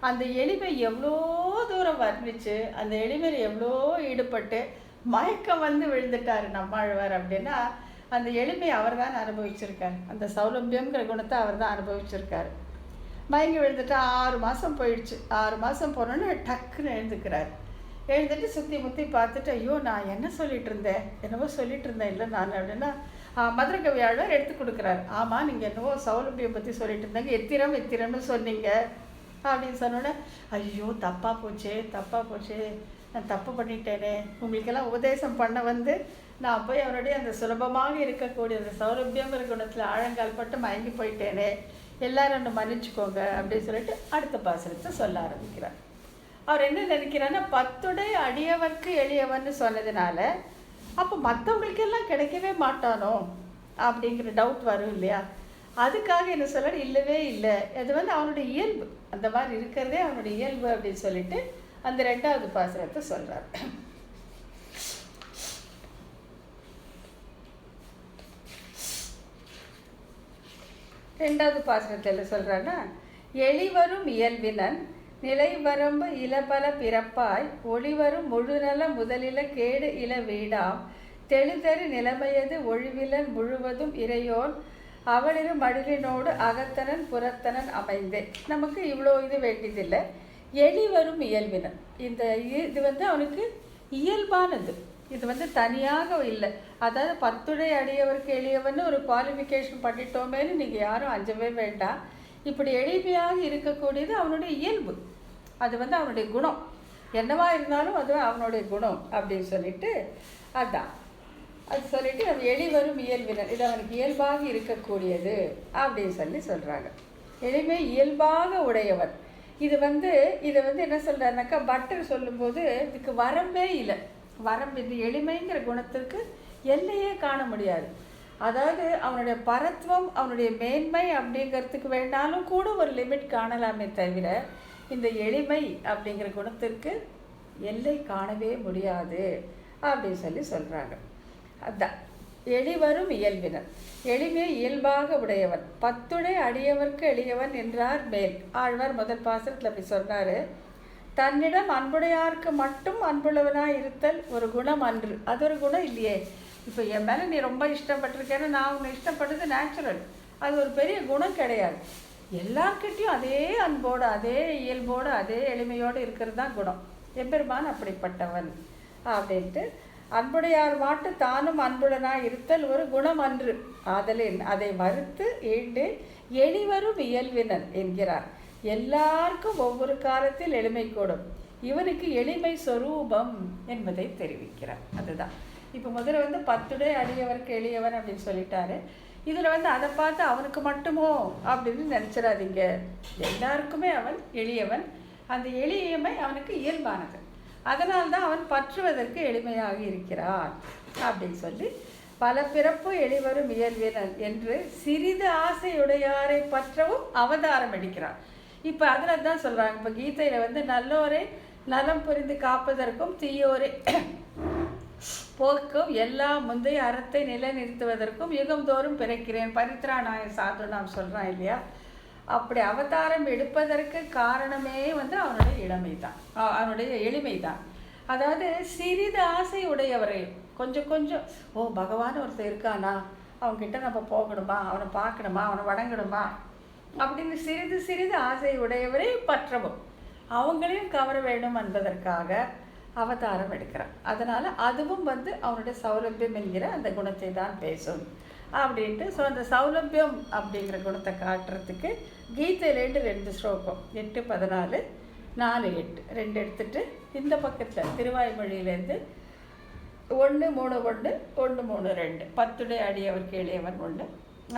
அந்த எளிமை எவ்வளோ தூரம் வர்ணிச்சு, அந்த எளிமையில் எவ்வளோ ஈடுபட்டு மயக்கம் வந்து விழுந்துட்டார் நம்மாழ்வார். அப்படின்னா அந்த எளிமை அவர் தான் அனுபவிச்சிருக்கார். அந்த சௌலபியங்கிற குணத்தை அவர் தான் அனுபவிச்சிருக்கார். மயங்கி விழுந்துட்டா 6 மாதம் போயிடுச்சு. 6 மாதம் போனோன்னு டக்குன்னு எழுந்துக்கிறார். எழுந்துட்டு சுற்றி முற்றி பார்த்துட்டு, ஐயோ நான் என்ன சொல்லிகிட்டு இருந்தேன், என்னவோ சொல்லிகிட்டு இருந்தேன் இல்லை நான் அப்படின்னா, மதுரை கவி ஆழ்வார் எடுத்து கொடுக்குறாரு. ஆமாம், நீங்கள் என்னவோ சௌலபியம் பற்றி சொல்லிட்டு இருந்தாங்க, எத்திரம் எத்திரம்னு சொன்னீங்க அப்படின்னு சொன்னோன்னே, ஐயோ தப்பாக போச்சே, நான் தப்பு பண்ணிட்டேனே, உங்களுக்கெல்லாம் உபதேசம் பண்ண வந்து நான் போய் அவருடைய அந்த சுலபமாக இருக்கக்கூடிய அந்த சௌலபியங்கிற குணத்தில் ஆழங்கால் பட்டு மயங்கி போயிட்டேனே, எல்லாரும் ஒன்று மன்னிச்சுக்கோங்க அப்படின்னு சொல்லிட்டு அடுத்த பாசுரத்தை சொல்ல ஆரம்பிக்கிறார். அவர் என்ன நினைக்கிறாருன்னா, 10 அடியவர்க்கு எளியவன்னு சொன்னதுனால அப்போ மற்றவங்களுக்கெல்லாம் கிடைக்கவே மாட்டானோ அப்படிங்கிற டவுட் வரும் இல்லையா? அதுக்காக என்ன சொல்கிறார், இல்லவே இல்லை, அது வந்து அவனுடைய இயல்பு, அந்த மாதிரி இருக்கிறதே அவனுடைய இயல்பு அப்படின்னு சொல்லிட்டு அந்த 2வது பாசுரத்தை சொல்கிறார். 2வது பாசுரத்தில் சொல்கிறான்னா, எளிவரும் இயல்பினன் நிலை வரம்பு இளபல பிறப்பாய் ஒளிவரும் முழுநல முதலில கேடு இள வீடாம் தெளிதறி நிலைமையது ஒழிவிலன் முழுவதும் இறையோன் அவளிரு மடிலினோடு அகத்தனன் புறத்தனன் அமைந்தே. நமக்கு இவ்வளோ இது வேண்டியதில்லை. எளிவரும் இயல்பினன், இது வந்து அவனுக்கு இயல்பானது, இது வந்து தனியாக இல்லை. அதாவது 10 அடியவருக்கு எளியவன்னு ஒரு குவாலிஃபிகேஷன் பண்ணிட்டோமேனு நீங்கள் யாரும் அஞ்சவே வேண்டாம். இப்படி எளிமையாக இருக்கக்கூடியது அவனுடைய இயல்பு, அது வந்து அவனுடைய குணம். என்னவா இருந்தாலும் அது அவனுடைய குணம் அப்படின்னு சொல்லிட்டு அதுதான் அது சொல்லிட்டு நம்ம எளிவரும் இயல்பினர், இது அவனுக்கு இயல்பாக இருக்கக்கூடியது அப்படின்னு சொல்கிறாங்க. எளிமை இயல்பாக உடையவன். இதை வந்து என்ன சொல்கிறாருனாக்கா, பட்டர் சொல்லும்போது இதுக்கு வரம்பே இல்லை. வரம்பு, இந்த எளிமைங்கிற குணத்திற்கு எல்லையே காண முடியாது. அதாவது அவனுடைய பரத்துவம், அவனுடைய மேன்மை அப்படிங்கிறதுக்கு வேணாலும் கூட ஒரு லிமிட் காணலாமே தவிர, இந்த எளிமை அப்படிங்கிற குணத்திற்கு எல்லை காணவே முடியாது அப்படின்னு சொல்கிறாங்க. அதுதான் எளிவரும் இயல்பினர், எளிமையை இயல்பாக உடையவன், 10 அடியவர்க்கு எளியவன் என்றார் மேல். ஆழ்வார் முதல் பாசுரத்தில் அப்படி சொன்னார். தன்னிடம் அன்புடையாருக்கு மட்டும் அன்புள்ளவனாக இருத்தல் ஒரு குணம் அன்று, அது ஒரு குணம் இல்லையே. இப்போ என் மேலே நீ ரொம்ப இஷ்டப்பட்டிருக்கேன்னு நான் உன்னை இஷ்டப்பட்டது நேச்சுரல், அது ஒரு பெரிய குணம் கிடையாது. எல்லார்கிட்டையும் அதே அன்போடு, அதே இயல்போடு, அதே எளிமையோடு இருக்கிறது தான் குணம். எம்பெருமான் அப்படிப்பட்டவன் அப்படின்ட்டு, அன்புடையார் மாட்டு தானும் அன்புடனாக இருத்தல் ஒரு குணம் அன்று ஆதலின் அதை மறுத்து ஈண்டு எளிவரும் இயல்பினன் என்கிறார். எல்லாருக்கும் ஒவ்வொரு காலத்தில் எளிமை கூடும், இவனுக்கு எளிமை சொரூபம் என்பதை தெரிவிக்கிறார். அதுதான் இப்போ முதல்ல வந்து 10 அடியவருக்கு எளியவன் அப்படின்னு சொல்லிட்டாரு. இதில் வந்து அதை பார்த்து அவனுக்கு மட்டுமோ அப்படின்னு நினச்சிடாதீங்க, எல்லாருக்குமே அவன் எளியவன். அந்த எளியமை அவனுக்கு இயல்பானது, அதனால்தான் அவன் பற்றுவதற்கு எளிமையாக இருக்கிறான் அப்படின்னு சொல்லி, பல பிறப்பு எளிவரும் இயல்பினன் என்று சிறிது ஆசையுடையாரை பற்றவும் அவதாரம் எடுக்கிறான். இப்போ அதில் தான் சொல்கிறாங்க. இப்போ கீதையில் வந்து நல்லோரை நலம் புரிந்து காப்பதற்கும் தீயோரை போக்கும் எல்லா முந்தைய அறத்தை நிலைநிறுத்துவதற்கும் யுகந்தோறும் பிறக்கிறேன் பரித்ராணாய சாது நாம் சொல்கிறான் இல்லையா? அப்படி அவதாரம் எடுப்பதற்கு காரணமே வந்து அவனுடைய இளமை தான், அவனுடைய எளிமை தான். அதாவது சிறிது ஆசை உடையவரை கொஞ்சம் கொஞ்சம், ஓ பகவான் ஒருத்தர் இருக்கானா, அவன்கிட்ட நம்ம போகணுமா, அவனை பார்க்கணுமா, அவனை வணங்கணுமா அப்படின்னு சிறிது சிறிது ஆசை உடையவரை பற்றவும் அவங்களையும் கவர வேண்டும் என்பதற்காக அவதாரம் எடுக்கிறான். அதனால் அதுவும் வந்து அவனுடைய சௌலபியம் என்கிற அந்த குணத்தை தான் பேசும் அப்படின்ட்டு. ஸோ அந்த சௌலபியம் அப்படிங்கிற குணத்தை காட்டுறதுக்கு கீதையிலேருந்து 2 ஸ்லோகம் 8, 14, 4, 8 2 எடுத்துட்டு இந்த பக்கத்தில் திருவாய்மொழியிலேருந்து 1, 3, 1, 1, 3, 2 10 அடியவருக்கு எளியவன் 1,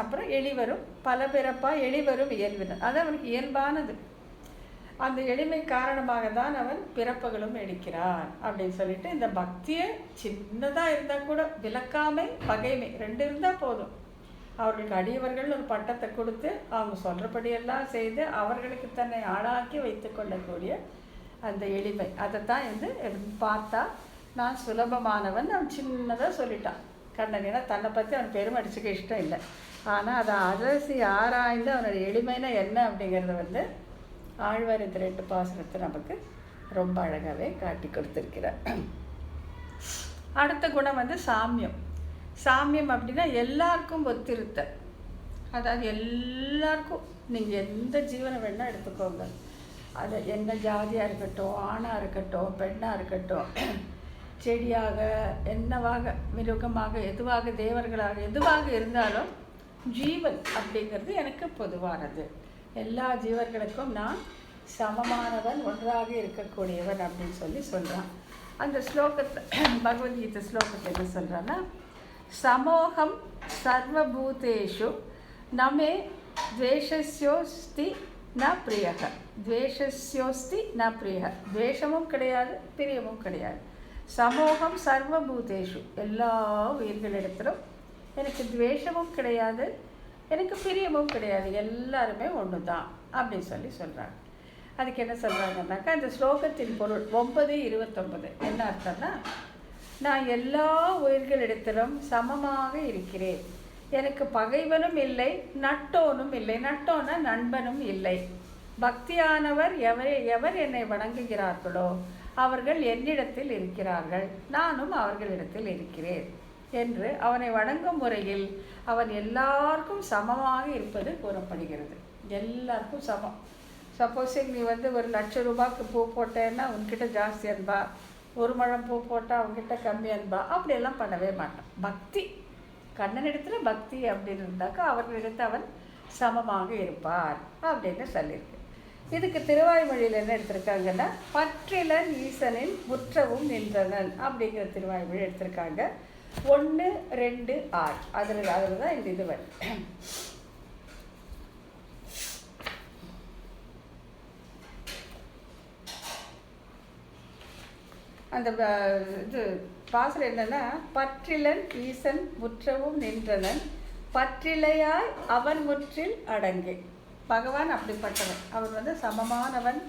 அப்புறம் எளிவரும் பல பிறப்பா எளிவரும் இயல்பினர். அது அவனுக்கு இயல்பானது. அந்த எளிமை காரணமாக தான் அவன் பிறப்புகளும் எடுக்கிறான் அப்படின்னு சொல்லிட்டு, இந்த பக்தியை சின்னதாக இருந்தால் கூட விளக்காமை பகைமை 2 இருந்தால் போதும். அவர்களுக்கு அடியவர்கள் ஒரு பட்டத்தை கொடுத்து அவங்க சொல்கிறபடியெல்லாம் செய்து அவர்களுக்கு தன்னை ஆளாக்கி வைத்து கொள்ளக்கூடிய அந்த எளிமை, அதைத்தான் வந்து பார்த்தா நான் சுலபமானவன் அவன் சின்னதாக சொல்லிட்டான் கண்ணன். ஏன்னா தன்னை பற்றி அவன் பெருமை அடிச்சுக்க இஷ்டம் இல்லை. ஆனால் அதை அலசி ஆராய்ந்து அவனுடைய எளிமைனா என்ன அப்படிங்கிறத வந்து ஆழ்வார் இந்த 2 பாசுரத்தை நமக்கு ரொம்ப அழகாகவே காட்டி கொடுத்துருக்கிறார். அடுத்த குணம் வந்து சாமியம். சாமியம் அப்படின்னா எல்லாருக்கும் ஒத்திருத்தல். அதாவது எல்லாருக்கும் நீங்கள் எந்த ஜீவனை வேணால் எடுத்துக்கோங்க, அது என்ன ஜாதியாக இருக்கட்டும், ஆணாக இருக்கட்டும், பெண்ணாக இருக்கட்டும், செடியாக என்னவாக மிருகமாக எதுவாக தேவர்களாக எதுவாக இருந்தாலும் ஜீவன் அப்படிங்கிறது எனக்கு பொதுவானது. எல்லா ஜீவர்களுக்கும் நான் சமமானவன், ஒன்றாக இருக்கக்கூடியவன் அப்படின்னு சொல்கிறான். அந்த ஸ்லோகத்தை பகவத்கீதை ஸ்லோகத்தை என்ன சொல்கிறான்னா, சமோகம் சர்வபூதேஷு நமே துவேஷஸ்யோஸ்தி ந பிரியக, துவேஷஸ்யோஸ்தி ந பிரியக, துவேஷமும் கிடையாது பிரியமும் கிடையாது. சமோகம் சர்வபூதேஷு, எல்லா உயிர்களிடத்திலும் எனக்கு துவேஷமும் கிடையாது, எனக்கு பிரியமும் கிடையாது, எல்லாருமே ஒன்று தான் அப்படின்னு சொல்கிறாங்க. அதுக்கு என்ன சொல்கிறாங்கன்னாக்கா, இந்த ஸ்லோகத்தின் பொருள் 9:29 என்ன அர்த்தம்னா, நான் எல்லா உயிர்களிடத்திலும் சமமாக இருக்கிறேன், எனக்கு பகைவனும் இல்லை நட்டோனும் இல்லை, நட்டோன்னா நண்பனும் இல்லை. பக்தியானவர் எவர் என்னை வணங்குகிறார்களோ அவர்கள் என்னிடத்தில் இருக்கிறார்கள், நானும் அவர்களிடத்தில் இருக்கிறேன் என்று அவனை வணங்கும் முறையில் அவன் எல்லாருக்கும் சமமாக இருப்பது கூறப்படுகிறது. எல்லாருக்கும் சமம். சப்போஸிங் நீ வந்து ஒரு 1,00,000 ரூபாய்க்கு பூ போட்டேன்னா உன்கிட்ட ஜாஸ்தி அன்பா, 1 முழம் பூ போட்டால் அவங்ககிட்ட கம்மி அன்பா, அப்படியெல்லாம் பண்ணவே மாட்டான். பக்தி கண்ணனிடத்தில் பக்தி அப்படின்னு இருந்தாக்கா அவர்களிடத்தில் அவன் சமமாக இருப்பார் அப்படின்னு சொல்லியிருக்கு. இதுக்கு திருவாய்மொழியில் என்ன எடுத்திருக்காங்கன்னா, பற்றிலன் ஈசனின் முற்றவும் நின்றனன் அப்படிங்கிற திருவாய்மொழி எடுத்திருக்காங்க. 1, 2, 6 அதில் தான் இந்த இது வரும். அந்த இது பாசுரம் என்னன்னா, பற்றிலன் ஈசன் முற்றவும் நின்றனன், பற்றிலையாய் அவன் முற்றில் அடங்கே. பகவான் அப்படிப்பட்டவன், அவன் வந்து சமமானவன்,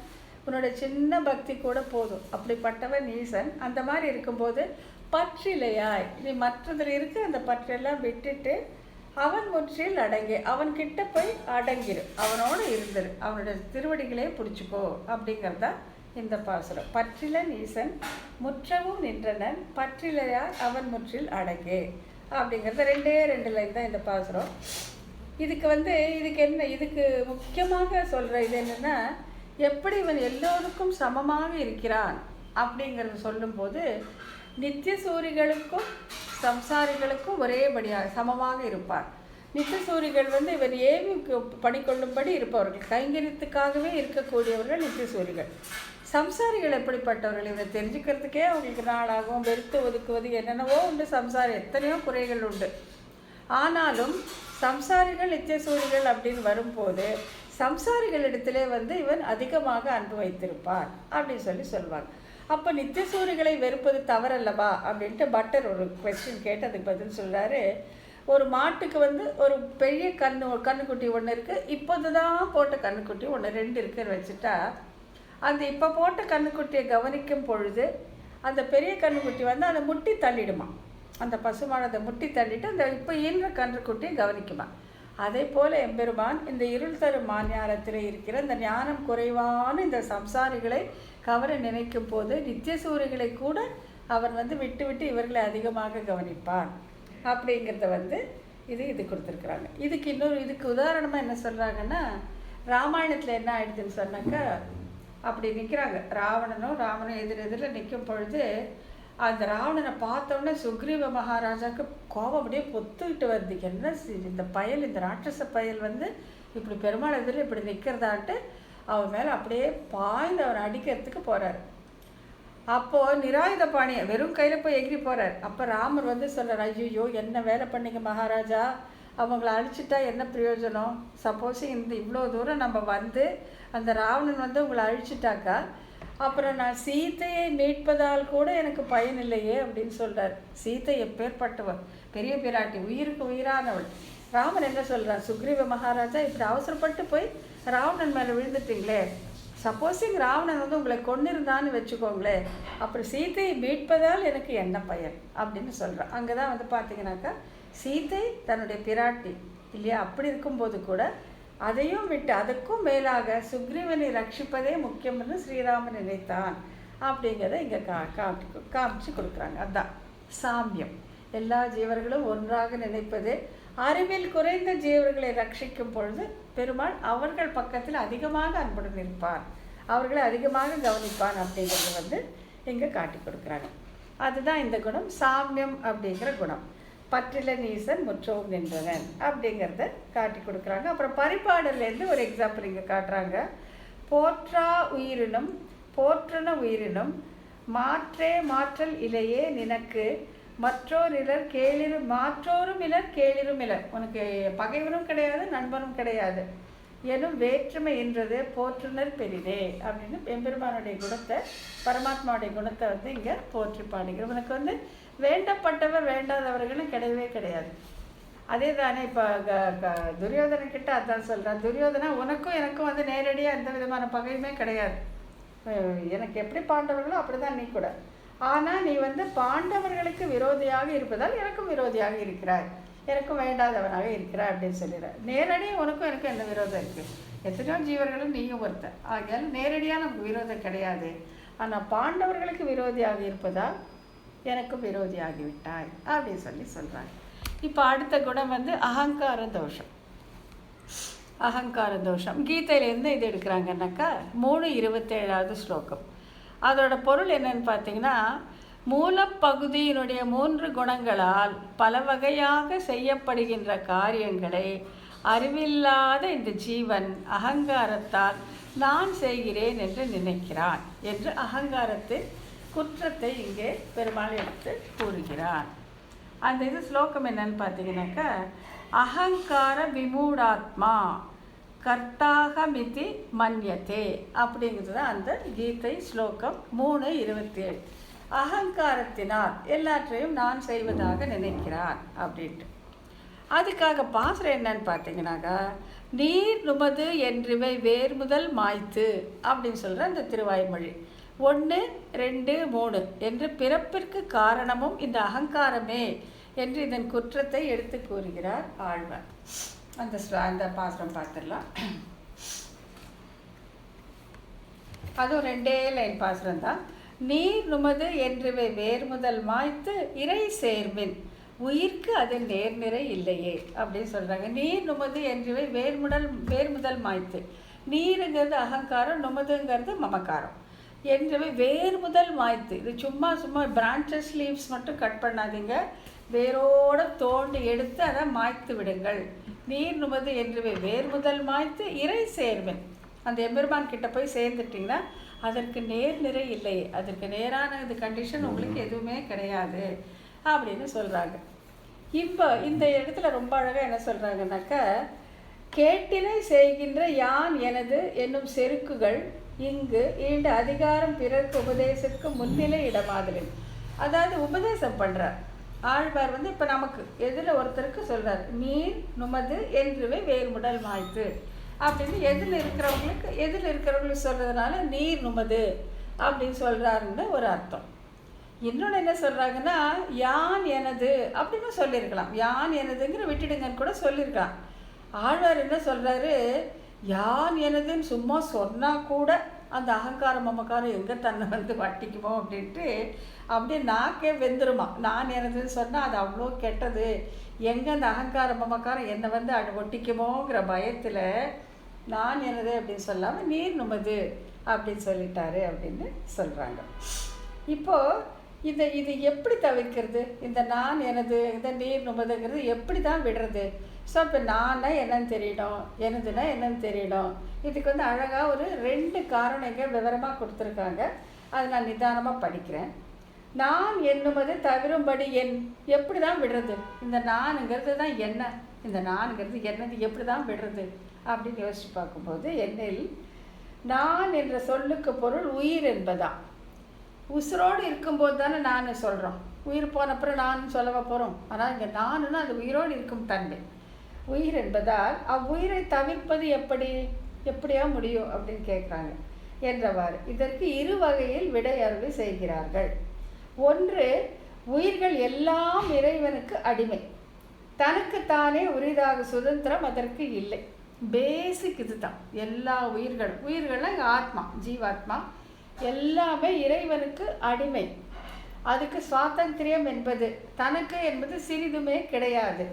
உன்னோட சின்ன பக்தி கூட போதும், அப்படிப்பட்டவன் ஈசன். அந்த மாதிரி இருக்கும்போது பற்றிலையாய் நீ மற்றதில் இருக்க அந்த பற்றெல்லாம் விட்டுட்டு அவன் முற்றில் அடங்கே, அவன்கிட்ட போய் அடங்கிடு, அவனோடு இருந்துரு, அவனோட திருவடிகளே பிடிச்சிக்கோ அப்படிங்கிறதா இந்த பாசுரம். பற்றிலன் ஈசன் முற்றவும் நின்றனன், பற்றிலையாய் அவன் முற்றில் அடங்கே அப்படிங்கிறத 2 லைன் தான் இந்த பாசுரம். இதுக்கு முக்கியமாக சொல்கிற இது என்னென்னா, எப்படி இவன் எல்லோருக்கும் சமமாக இருக்கிறான் அப்படிங்கிறது சொல்லும்போது, நித்திய சூரிகளுக்கும் சம்சாரிகளுக்கும் ஒரேபடியாக சமமாக இருப்பார். நித்திய சூரிகள் வந்து இவன் ஏவி பணிக்கொள்ளும்படி இருப்பவர்கள், கைங்கரியத்துக்காகவே இருக்கக்கூடியவர்கள் நித்திய சூரிகள். சம்சாரிகள் எப்படிப்பட்டவர்கள், இவனை தெரிஞ்சுக்கிறதுக்கே அவங்களுக்கு நாளாகும், வெறுத்து ஒதுக்குவது என்னென்னவோ உண்டு, சம்சாரம் எத்தனையோ குறைகள் உண்டு. ஆனாலும் சம்சாரிகள் நித்திய சூரிகள் அப்படின்னு வரும்போது சம்சாரிகளிடத்திலே வந்து இவன் அதிகமாக அன்பு வைத்திருப்பார் அப்படின்னு சொல்லுவாங்க. அப்போ நித்திய சூரிகளை வெறுப்பது தவறல்லவா அப்படின்ட்டு பட்டர் ஒரு கொஸ்டின் கேட்டு அதுக்கு பதில் சொல்கிறாரு. ஒரு மாட்டுக்கு வந்து ஒரு பெரிய கண்ணுக்குட்டி ஒன்று இருக்குது, இப்போது தான் போட்ட கண்ணுக்குட்டி ஒன்று 2 இருக்குன்னு வச்சுட்டா, அந்த இப்போ போட்ட கண்ணுக்குட்டியை கவனிக்கும் பொழுது அந்த பெரிய கண்ணுக்குட்டி வந்து அதை முட்டி தள்ளிடுமா, அந்த பசுமானதை முட்டி தள்ளிட்டு அந்த இப்போ ஈன்ற கன்றுக்குட்டியை கவனிக்குமா. அதே போல் எம்பெருமான் இந்த இருள் தரும் மாஞானத்தில் இருக்கிற இந்த ஞானம் குறைவான இந்த சம்சாரிகளை கவர நினைக்கும் போது நித்தியசூரிகளை கூட அவர் விட்டு விட்டு இவர்களை அதிகமாக கவனிப்பார் அப்படிங்கிறத இது கொடுத்துருக்குறாங்க. இதுக்கு உதாரணமாக என்ன சொல்கிறாங்கன்னா, ராமாயணத்தில் என்ன ஆயிடுதுன்னு சொன்னாக்கா, அப்படி நிற்கிறாங்க ராவணனும் எதிரெதிரில் நிற்கும் பொழுது அந்த ராவணனை பார்த்தோன்னே சுக்ரீவ மகாராஜாவுக்கு கோபம் அப்படியே பொத்துக்கிட்டு வருது. என்ன இந்த பயல், இந்த ராட்சச பயல் இப்படி பெருமாள் எதிரில் இப்படி நிற்கிறதான்ட்டு அவன் மேலே அப்படியே பாய்ந்து அவரை அடிக்கிறதுக்கு போகிறார். அப்போது நிராயுத பாணியை வெறும் கையில் போய் எகிரி போகிறார். அப்போ ராமர் சொல்கிறார், ஐயோ என்ன வேலை பண்ணிங்க மகாராஜா, அவங்கள அழிச்சிட்டா என்ன பிரயோஜனம்? சப்போஸ் இவ்வளோ தூரம் நம்ம அந்த ராவணன் உங்களை அழிச்சிட்டாக்கா அப்புறம் நான் சீத்தையை மீட்பதால் கூட எனக்கு பயன் இல்லையே அப்படின்னு சொல்கிறார். சீத்தை எப்பேற்பட்டவள், பெரிய பிராட்டி, உயிருக்கு உயிரானவள். ராமன் என்ன சொல்கிறார், சுக்ரீவ மகாராஜா இப்படி அவசரப்பட்டு போய் ராவணன் மேலே விழுந்துட்டீங்களே, சப்போஸிங் ராவணன் உங்களை கொன்னிருந்தான்னு வச்சுக்கோங்களே, அப்புறம் சீத்தையை மீட்பதால் எனக்கு என்ன பயன் அப்படின்னு சொல்கிறான். அங்கே தான் பார்த்தீங்கன்னாக்கா சீத்தை தன்னுடைய பிராட்டி இல்லையா, அப்படி இருக்கும்போது கூட அதையும் விட்டு அதுக்கும் மேலாக சுக்ரீவனை ரட்சிப்பதே முக்கியம்னு ஸ்ரீராமன் நினைத்தான் அப்படிங்கிறத இங்கே காமிச்சு கொடுக்குறாங்க. அதுதான் சாமியம். எல்லா ஜீவர்களும் ஒன்றாக நினைப்பது. அறிவில் குறைந்த ஜீவர்களை ரட்சிக்கும் பொழுது பெருமாள் அவர்கள் பக்கத்தில் அதிகமாக அன்புடன் இருப்பார், அவர்களை அதிகமாக கவனிப்பான் அப்படிங்கிறது இங்கே காட்டி கொடுக்குறாங்க. அதுதான் இந்த குணம், சாமியம் அப்படிங்கிற குணம். பற்றில நீசன் முற்றவும் நின்றவன் அப்படிங்கிறத காட்டி கொடுக்குறாங்க. அப்புறம் பரிபாடல்லேருந்து ஒரு எக்ஸாம்பிள் இங்கே காட்டுறாங்க. போற்றா உயிரினும் போற்றன உயிரினும் மாற்றே மாற்றல் இலையே நினக்கு மற்றோர் இலர் கேளிரும் மாற்றோரும் இலர் கேளிரும் இலர். உனக்கு பகைவனும் கிடையாது நண்பனும் கிடையாது எனும் வேற்றுமை என்றது போற்றுனர் பெரிதே அப்படின்னு எம்பெருமானுடைய குணத்தை, பரமாத்மாவுடைய குணத்தை இங்கே போற்றி பாடுகிற. உனக்கு வேண்டப்பட்டவர் வேண்டாதவர்களும் கிடையவே கிடையாது. அதே தானே இப்போ துரியோதனக்கிட்ட அதான் சொல்கிறேன். துரியோதனா உனக்கும் எனக்கும் நேரடியாக எந்த விதமான பகையுமே கிடையாது. எனக்கு எப்படி பாண்டவர்களோ அப்படி தான் நீ கூட. ஆனால் நீ பாண்டவர்களுக்கு விரோதியாக இருப்பதால் எனக்கும் விரோதியாக இருக்கிறாய், எனக்கும் வேண்டாதவனாக இருக்கிறாய் அப்படின்னு சொல்லிடுற. நேரடியாக உனக்கும் எனக்கும் என்ன விரோதம் இருக்குது? எத்தனையோ ஜீவர்களும் நீயும் ஒருத்தன். ஆகையால் நேரடியாக நமக்கு விரோதம் கிடையாது. ஆனால் பாண்டவர்களுக்கு விரோதியாக இருப்பதால் எனக்கும் விரோதியாகிவிட்டாய் அப்படின்னு சொல்கிறாங்க. இப்போ அடுத்த குணம் அகங்கார தோஷம். அகங்கார தோஷம் கீதையிலேருந்து இது எடுக்கிறாங்கன்னாக்கா 3:27 ஸ்லோகம். அதோட பொருள் என்னன்னு பார்த்தீங்கன்னா, மூலப்பகுதியினுடைய 3 குணங்களால் பல வகையாக செய்யப்படுகின்ற காரியங்களை அறிவில்லாத இந்த ஜீவன் அகங்காரத்தால் நான் செய்கிறேன் என்று நினைக்கிறான் என்று அகங்காரத்தின் குற்றத்தை இங்கே பெருமாள் எடுத்து கூறுகிறார். அந்த ஸ்லோகம் என்னன்னு பார்த்தீங்கன்னாக்கா, அகங்கார விமூடாத்மா கர்த்தாகமிதி மன்யத்தே அப்படிங்கிறது தான் அந்த கீதை ஸ்லோகம் 3:27. அகங்காரத்தினால் எல்லாற்றையும் நான் செய்வதாக நினைக்கிறான் அப்படின்ட்டு. அதுக்காக பாசுரம் என்னன்னு பார்த்தீங்கன்னாக்கா, நீர் நுமது என்றிவை வேர் முதல் மாய்த்து அப்படின்னு சொல்கிற அந்த திருவாய்மொழி 1, 2, 3 என்று பிறப்பிற்கு காரணமும் இந்த அகங்காரமே என்று இதன் குற்றத்தை எடுத்து கூறுகிறார் ஆழ்வார். அந்த பாசுரம் பார்த்துடலாம். அதுவும் 2 லைன் பாசுரம் தான். நீர் நுமது என்றிவை வேர் முதல் மாய்த்து இறை சேர்மின் உயிர்க்கு அது நேர்நிறை இல்லையே அப்படின்னு சொல்கிறாங்க. நீர் நுமது என்றிவை வேர் முதல் மாய்த்து. நீருங்கிறது அகங்காரம், நுமதுங்கிறது மமக்காரம். என்றவை வேர் முதல் மாய்த்து. இது சும்மா பிரான்ச்சஸ் லீவ்ஸ் மட்டும் கட் பண்ணாதீங்க, வேரோடு தோண்டி எடுத்து அதை மாய்த்து விடுங்கள். நீர் நுமது என்றவை வேர் முதல் மாய்த்து இறை சேர்வன். அந்த எம்பெருமான் கிட்ட போய் சேர்ந்துட்டிங்கன்னா அதற்கு நேர்நிறை இல்லை, அதற்கு நேரான இது கண்டிஷன் உங்களுக்கு எதுவுமே கிடையாது அப்படின்னு சொல்கிறாங்க. இப்போ இந்த இடத்துல ரொம்ப அழகாக என்ன சொல்கிறாங்கன்னாக்கா, கேட்டினை செய்கின்ற யான் எனது என்னும் செருக்குகள் இங்கு ஈண்டு அதிகாரம் பிறர்க்கு உபதேசத்துக்கு முன்னிலை இடமாதலின். அதாவது உபதேசம் பண்ணுறார் ஆழ்வார். இப்போ நமக்கு எதில் ஒருத்தருக்கு சொல்கிறார், நீர் நுமது என்றுவே வேர்முடல் மாய்த்து அப்படின்னு எதில் இருக்கிறவங்களுக்கு சொல்கிறதுனால நீர் நுமது அப்படின்னு சொல்கிறாருன்னு ஒரு அர்த்தம். இன்னொன்று என்ன சொல்கிறாங்கன்னா, யான் எனது அப்படின்னு சொல்லியிருக்கலாம். யான் எனதுங்கிற விட்டுடுங்கன்னு கூட சொல்லியிருக்கலாம். ஆழ்வார் என்ன சொல்கிறாரு, யான் எனதுன்னு சும்மா சொன்னால் கூட அந்த அகங்காரம் மமக்காரம் எங்கே தன்னை வந்து வட்டிக்குமோ அப்படின்ட்டு அப்படியே நாக்கே வெந்துருமா. நான் எனதுன்னு சொன்னால் அது அவ்வளோ கெட்டது, எங்கே அந்த அகங்காரம் மமக்காரம் என்னை வந்து ஒட்டிக்குமோங்கிற பயத்தில் நான் எனது அப்படின்னு சொல்லாமல் நீர் நுமது அப்படின்னு சொல்லிட்டாரு அப்படின்னு சொல்கிறாங்க. இப்போது இது எப்படி தவிர்க்கிறது? இந்த நான் எனது இந்த நீர் நுமதுங்கிறது எப்படி தான் விடுறது? ஸோ இப்போ நான்னா என்னன்னு தெரியணும், எனதுன்னா என்னன்னு தெரியணும். இதுக்கு வந்து அழகாக ஒரு 2 காரணங்கள் விவரமாக கொடுத்துருக்காங்க. அதை நான் நிதானமாக படிக்கிறேன். நான் என்னுமது தவிரும்படி எப்படி தான் விடுறது? இந்த நானுங்கிறது தான் என்ன, இந்த நானுங்கிறது என்னது எப்படி தான் விடுறது அப்படின்னு யோசித்து பார்க்கும்போது, என்னில் நான் என்ற சொல்லுக்கு பொருள் உயிர் என்பதான். உசுரோடு இருக்கும்போது தானே நான் சொல்கிறோம், உயிர் போனப்புறம் நான் சொல்லவா போகிறோம். ஆனால் இங்கே நானுன்னா அது உயிரோடு இருக்கும் தன்மை. உயிர் என்பதால் அவ்வுயிரை தவிர்ப்பது எப்படியா முடியும் அப்படின்னு கேட்குறாங்க என்றவாறு இதற்கு 2 வகையில் விடையறிவு செய்கிறார்கள். ஒன்று, உயிர்கள் எல்லாம் இறைவனுக்கு அடிமை, தனக்குத்தானே உரிதாக சுதந்திரம் அதற்கு இல்லை. பேசிக் இது தான். எல்லா உயிர்கள்லாம் இங்கே ஆத்மா, ஜீவாத்மா எல்லாமே இறைவனுக்கு அடிமை. அதுக்கு சுவாதந்திரியம் என்பது தனக்கு என்பது சிறிதுமே கிடையாது.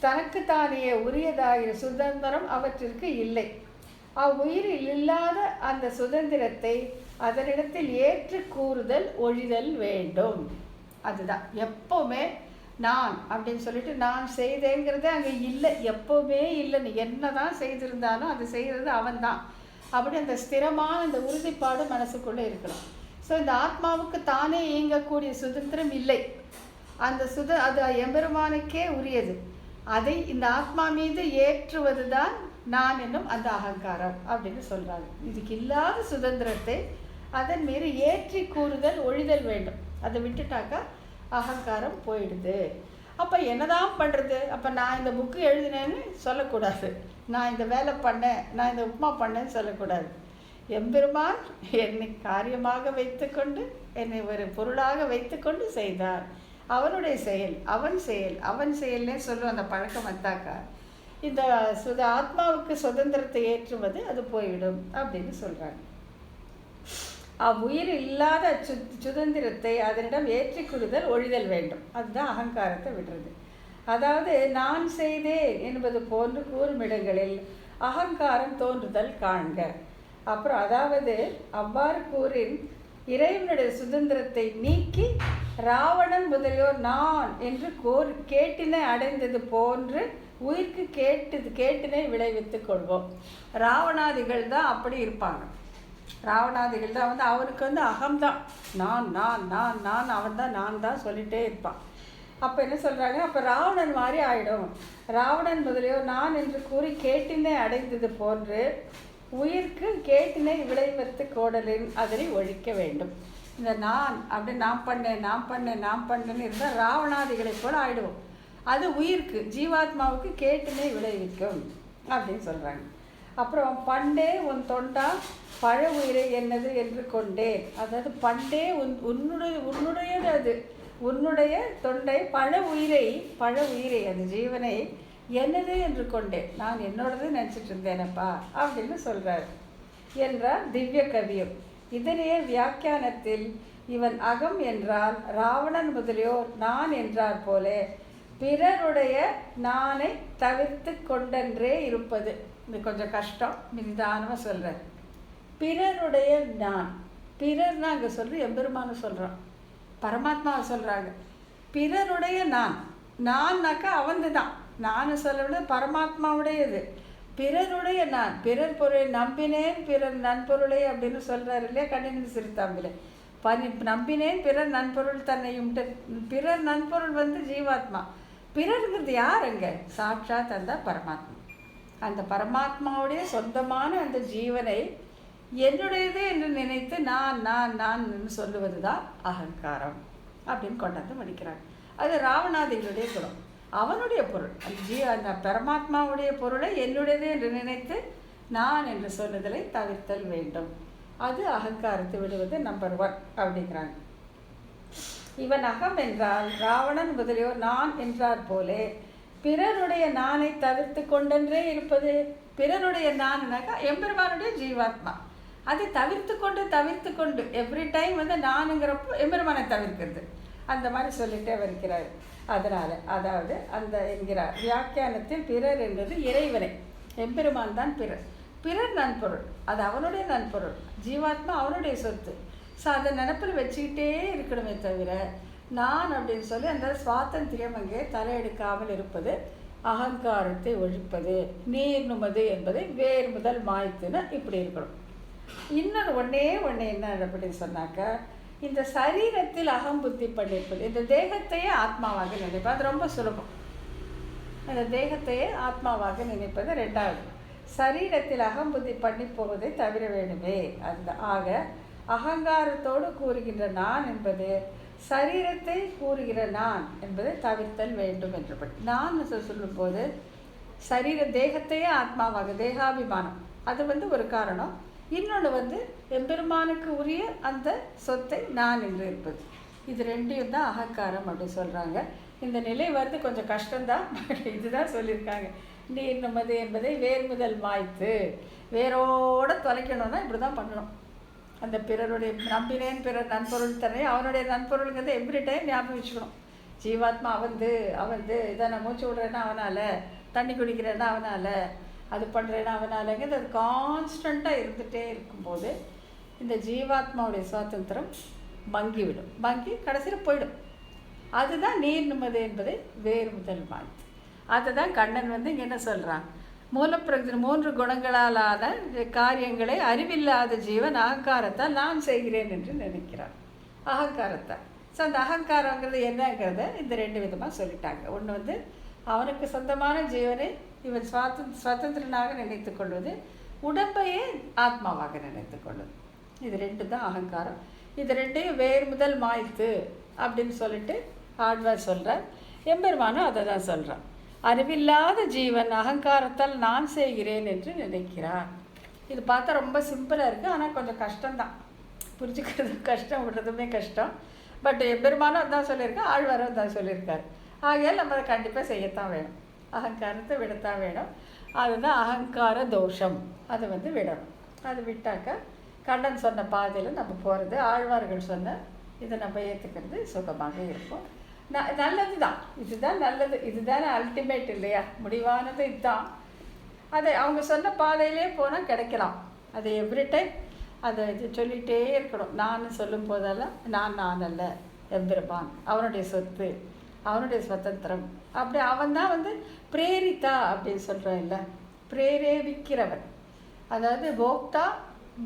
தனக்குத்தானே உரியதாகிற சுதந்திரம் அவற்றிற்கு இல்லை. அவ்வுயிரில் இல்லாத அந்த சுதந்திரத்தை அதனிடத்தில் ஏற்று கூறுதல் ஒழிதல் வேண்டும். அதுதான் எப்போவுமே நான் அப்படின்னு சொல்லிட்டு நான் செய்தேங்கிறதே அங்கே இல்லை, எப்போவுமே இல்லை. நீ என்ன தான் செய்திருந்தாலும் அது செய்கிறது அவன்தான். அப்படி அந்த ஸ்திரமான அந்த உறுதிப்பாடு மனசுக்குள்ளே இருக்கணும். ஸோ இந்த ஆத்மாவுக்கு தானே இயங்கக்கூடிய சுதந்திரம் இல்லை. அந்த அது எம்பெருமானுக்கே உரியது. அதை இந்த ஆத்மா மீது ஏற்றுவது தான் நான் என்னும் அந்த அகங்காரம் அப்படின்னு சொல்கிறாங்க. இதுக்கு இல்லாத சுதந்திரத்தை அதன் மீது ஏற்றி கூறுதல் ஒழிதல் வேண்டும். அதை விட்டுட்டாக்கா அகங்காரம் போயிடுது. அப்போ என்னதான் பண்ணுறது? அப்போ நான் இந்த புக்கு எழுதினேன்னு சொல்லக்கூடாது, நான் இந்த வேலை பண்ணேன், நான் இந்த உப்புமா பண்ணேன்னு சொல்லக்கூடாது. எம்பெருமான் என்னை காரியமாக வைத்துக்கொண்டு, என்னை ஒரு பொருளாக வைத்துக்கொண்டு செய்தார். அவனுடைய செயல், அவன் செயல்னே சொல்லும் அந்த பழக்கம் வந்தாக்கா இந்த ஆத்மாவுக்கு சுதந்திரத்தை ஏற்றுவது அது போய்விடும் அப்படின்னு சொல்கிறாங்க. அவ்வுயிர் இல்லாத சுதந்திரத்தை அதனிடம் ஏற்றி கூறுதல் ஒழிதல் வேண்டும். அதுதான் அகங்காரத்தை விடுறது. அதாவது நான் செய்தேன் என்பது போன்று கூறுமிடங்களில் அகங்காரம் தோன்றுதல் காண்க. அப்புறம் அதாவது அவ்வாறு கூறின் இறைவனுடைய சுதந்திரத்தை நீக்கி ராவணன் முதலியோர் நான் என்று கேட்டினை அடைந்தது போன்று உயிர்க்கு கேட்டினை விளைவித்துக் கொள்வோம். ராவணாதிகள் தான் அப்படி இருப்பாங்க. ராவணாதிகள் தான் வந்து அவனுக்கு வந்து அகம்தான், நான் நான் நான் நான் அவன் தான் நான் தான் சொல்லிகிட்டே இருப்பான். அப்போ என்ன சொல்கிறாங்க, அப்போ ராவணன் மாதிரி ஆகிடும். ராவணன் முதலியோர் நான் என்று கூறி கேட்டினை அடைந்தது போன்று உயிர்க்கு கேட்டினை விளைவித்து கோடலின் அதனை ஒழிக்க வேண்டும். இந்த நான் அப்படி நான் பண்ணேன்னு இருந்தால் ராவணாதிகளை போல் ஆகிடுவோம். அது உயிருக்கு ஜீவாத்மாவுக்கு கேட்டினை விளைவிக்கும் அப்படின்னு சொல்கிறாங்க. அப்புறம் பண்டே உன் தொண்டா பழ உயிரை என்னது என்று கொண்டே, அதாவது பண்டே உன்னுடையது, அது உன்னுடைய தொண்டை பழ உயிரை அந்த ஜீவனை என்னது என்று கொண்டேன், நான் என்னோடது நினச்சிட்டு இருந்தேனப்பா அப்படின்னு சொல்கிறார் என்றார் திவ்ய கவியம். இதனையே வியாக்கியானத்தில் இவன் அகம் என்றால் ராவணன் முதலியோர் நான் என்றார் போலே பிறருடைய நானை தவிர்த்து கொண்டென்றே இருப்பது. இது கொஞ்சம் கஷ்டம், நிதானமாக சொல்கிறேன். பிறருடைய நான், பிறர்னா அங்கே சொல்லி எம்பெருமானு சொல்கிறான், பரமாத்மாவை சொல்கிறாங்க. பிறருடைய நான்னாக்கா அவந்து தான், நான் சொல்ல பரமாத்மாவுடையது. பிறருடைய நான், பிறர் பொருளை நம்பினேன் பிறர் நன்பொருளை அப்படின்னு சொல்கிறார் இல்லையா கண்ணின் சிறுத்தாம்பில். நம்பினேன் பிறர் நன்பொருள் தன்னையும். பிறர் நன்பொருள் வந்து ஜீவாத்மா, பிறருங்கிறது யார்? அங்கே சாட்சாத் அந்த பரமாத்மா. அந்த பரமாத்மாவுடைய சொந்தமான அந்த ஜீவனை என்னுடையது என்று நினைத்து நான் சொல்லுவது தான் அகங்காரம் அப்படின்னு கொண்டாந்து மடிக்கிறாங்க. அது ராவணாதிகளுடைய குணம். அவனுடைய பொருள் அந்த பரமாத்மாவுடைய பொருளை என்னுடையது என்று நினைத்து நான் என்று சொல்லுதலை தவிர்த்தல் வேண்டும். அது அகங்காரத்தை விடுவது நம்பர் 1 அப்படிங்கிறாங்க. இவன் அகம் என்றால் ராவணன் முதலியோர் நான் என்றார் போலே பிறருடைய நானை தவிர்த்து கொண்டென்றே இருப்பது. பிறருடைய நான்னாக்கா எம்பெருமானுடைய ஜீவாத்மா. அதை தவிர்த்து கொண்டு எவ்ரி டைம் வந்து நானுங்கிறப்போ எம்பெருமானை தவிர்க்கிறது. அந்த மாதிரி சொல்லிட்டே வருகிறார். அதனால் அதாவது அந்த என்கிறார் வியாக்கியானத்தில் பிறர் என்பது இறைவனை, எம்பெருமான் தான் பிறர். பிறர் நன்பொருள், அது அவனுடைய நன்பொருள், ஜீவாத்மா அவனுடைய சொத்து. ஸோ அதை நினப்பில் வச்சுக்கிட்டே இருக்கணுமே தவிர நான் அப்படின்னு சொல்லி அந்த சுவாதந்திரியம் அங்கே தலையெடுக்காமல் இருப்பது, அகங்காரத்தை ஒழிப்பது, நீர் நுமது என்பதை வேறு முதல் மாய்த்துன்னு இப்படி இருக்கணும். இன்னொன்று ஒன்றே என்ன அப்படின்னு சொன்னாக்க, இந்த சரீரத்தில் அகம்புத்தி பண்ணியிருப்பது, இந்த தேகத்தையே ஆத்மாவாக நினைப்பது. அது ரொம்ப சுலபம். அந்த தேகத்தையே ஆத்மாவாக நினைப்பது ரெண்டாவது. சரீரத்தில் அகம்புத்தி பண்ணி போவதை தவிர வேண்டுமே. அந்த ஆக அகங்காரத்தோடு கூறுகின்ற நான் என்பது சரீரத்தை கூறுகிற நான் என்பதை தவிர்த்தல் வேண்டும் என்றபடி. நான் சொல்லும்போது தேகத்தையே ஆத்மாவாக, தேகாபிமானம் அது வந்து ஒரு காரணம். இன்னொன்று வந்து எம்பெருமானுக்கு உரிய அந்த சொத்தை நான் என்று இருப்பது. இது ரெண்டையும் தான் அகங்காரம் அப்படி சொல்கிறாங்க. இந்த நிலை வருது கொஞ்சம் கஷ்டம்தான். இதுதான் சொல்லியிருக்காங்க. நீர் நுமது என்பதை வேறு முதல் மாய்த்து, வேரோட தொலைக்கணும்னா இப்படி தான் பண்ணணும். அந்த பிறருடைய நம்பினேன் பிறர் நன்பொருள் தன்னை, அவனுடைய நன்பொருளுங்கிறத எவ்ரி டைம் ஞாபகம் வச்சுக்கணும். ஜீவாத்மா அவந்து இதை நான் மூச்சு விடுறேன்னா அவனால், தண்ணி குடிக்கிறேன்னா அவனால், அது பண்ணுறேன்னா அவனாலங்கிறது அது கான்ஸ்டண்ட்டாக இருந்துகிட்டே இருக்கும்போது இந்த ஜீவாத்மாவுடைய சுவாதந்திரம் மங்கிவிடும். மங்கி கடைசியில் போயிடும். அதுதான் நீர் நுமது என்பதை வேறு முதல் மாய்த்து. அதை தான் கண்ணன் வந்து இங்கே என்ன சொல்கிறான், மூலப்பிரகிருதி 3 குணங்களாலான காரியங்களை அறிவில்லாத ஜீவன் அகங்காரத்தால் நான் செய்கிறேன் என்று நினைக்கிறான். அகங்காரத்தால். ஸோ அந்த அகங்காரங்கிறது என்னங்கிறத இந்த 2 விதமாக சொல்லிட்டாங்க. ஒன்று வந்து அவனுக்கு சொந்தமான ஜீவனை இவன் சுதந்திரனாக நினைத்து கொள்வது, உடம்பையே ஆத்மாவாக நினைத்து கொள்வது. இது 2 தான் அகங்காரம். இது 2ஐயும் வேறு முதல் மாய்த்து அப்படின்னு சொல்லிட்டு ஆழ்வார் சொல்கிறார். எம்பெருமானும் அதை தான் சொல்கிறான். அறிவில்லாத ஜீவன் அகங்காரத்தால் நான் செய்கிறேன் என்று நினைக்கிறான். இது பார்த்தா ரொம்ப சிம்பிளாக இருக்குது, ஆனால் கொஞ்சம் கஷ்டம்தான். புரிஞ்சுக்கிறது கஷ்டம், விடுறதுமே கஷ்டம். பட் எம்பெருமானும் அதான் சொல்லியிருக்கேன், ஆழ்வாரும் அதான் சொல்லியிருக்காரு. ஆகையால் நம்ம அதை கண்டிப்பாக செய்யத்தான் வேணும், அகங்காரத்தை விடத்தான் வேணும். அதுதான் அகங்கார தோஷம். அதை வந்து விடணும். அது விட்டாக்க கண்ணன் சொன்ன பாதையில் நம்ம போகிறது, ஆழ்வார்கள் சொன்ன இதை நம்ம ஏற்றுக்கிறது சுகமாக இருக்கும். நல்லது தான், இதுதான் நல்லது, இதுதானே அல்டிமேட் இல்லையா, முடிவானது இதுதான். அதை அவங்க சொன்ன பாதையிலே போனால் கிடைக்கலாம். அதை எவ்ரி டைம் அதை இது சொல்லிகிட்டே இருக்கணும். நான் சொல்லும் போதெல்லாம் நான் அல்ல, எம்பெருமான் அவனுடைய சொத்து, அவனுடைய சுதந்திரம். அப்படி அவன் தான் வந்து பிரேரித்தா அப்படின்னு சொல்கிறோம் இல்லை, பிரேரேவிக்கிறவன். அதாவது போக்தா,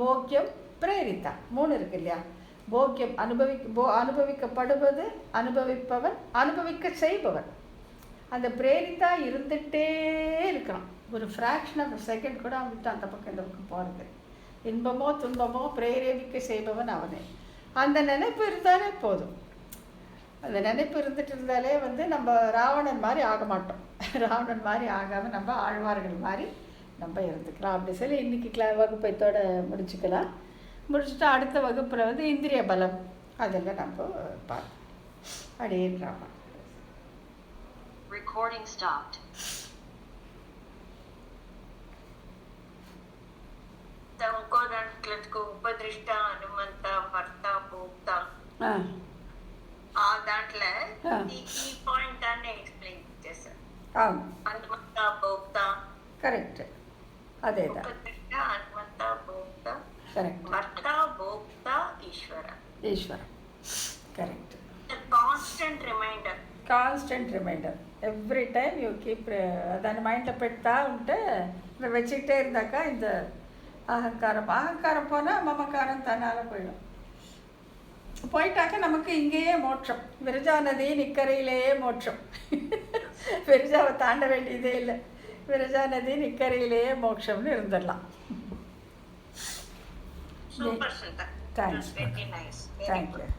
போக்கியம், பிரேரித்தா 3 இருக்கு இல்லையா. போக்கியம் அனுபவிக்கப்படுவது, அனுபவிப்பவன், அனுபவிக்க செய்பவன். அந்த பிரேரித்தா இருந்துகிட்டே இருக்கலாம். ஒரு ஃப்ராக்ஷன் ஆஃப் செகண்ட் கூட அவன்கிட்ட அந்த பக்கம் இந்த பக்கம் போகிறது. இன்பமோ துன்பமோ பிரேரேவிக்க செய்பவன் அவனே. அந்த நினைப்பு இருந்தாலே போதும். அந்த நினைப்பு இருந்துட்டு இருந்தாலே வந்து நம்ம ராவணன் மாதிரி ஆக மாட்டோம். ராவணன் மாதிரி ஆகாமல் நம்ம ஆழ்வார்கள் மாதிரி நம்ம இருந்துக்கலாம். அப்படி சொல்லி இன்றைக்கி வகுப்பைத்தோடு முடிச்சுக்கலாம். முடிச்சுட்டு அடுத்த வகுப்பில் வந்து இந்திரிய பலம் அதெல்லாம் நம்ம பார்ப்போம். அப்படின்றாமா. Recording stopped. ಸಂಕೋದಕ್ಕೆ ಉಪದೃಷ್ಟ ಹನುಮಂತ ಭರ್ತ ಭೋಕ್ತ ಆ దాంట్లో ఈ పాయింట్ అన్ని ఎక్స్ప్లెయిన్ చేశారు. హనుమంత భోక్త కరెక్ట్. అదే ఉపదృష్ట హనుమంత భోక్త కరెక్ట్. భర్త భోక్త ఈశ్వర. Correct. Constant reminder every time you keep. దాన్ని మైండ్లో పెడతా ఉంటే வச்சுக்கிட்டே இருந்தாக்கா இந்த அகங்காரம் போனால் மமக்காரம் தன்னால் போயிட்டாக்க நமக்கு இங்கேயே மோட்சம். விரஜா நதியின் இக்கரையிலேயே மோட்சம். விரஜாவை தாண்ட வேண்டியதே இல்லை. விரஜா நதியின் இக்கரையிலேயே மோட்சம்னு இருந்துடலாம். Super, Sudha. Thanks. Very nice. Thank you.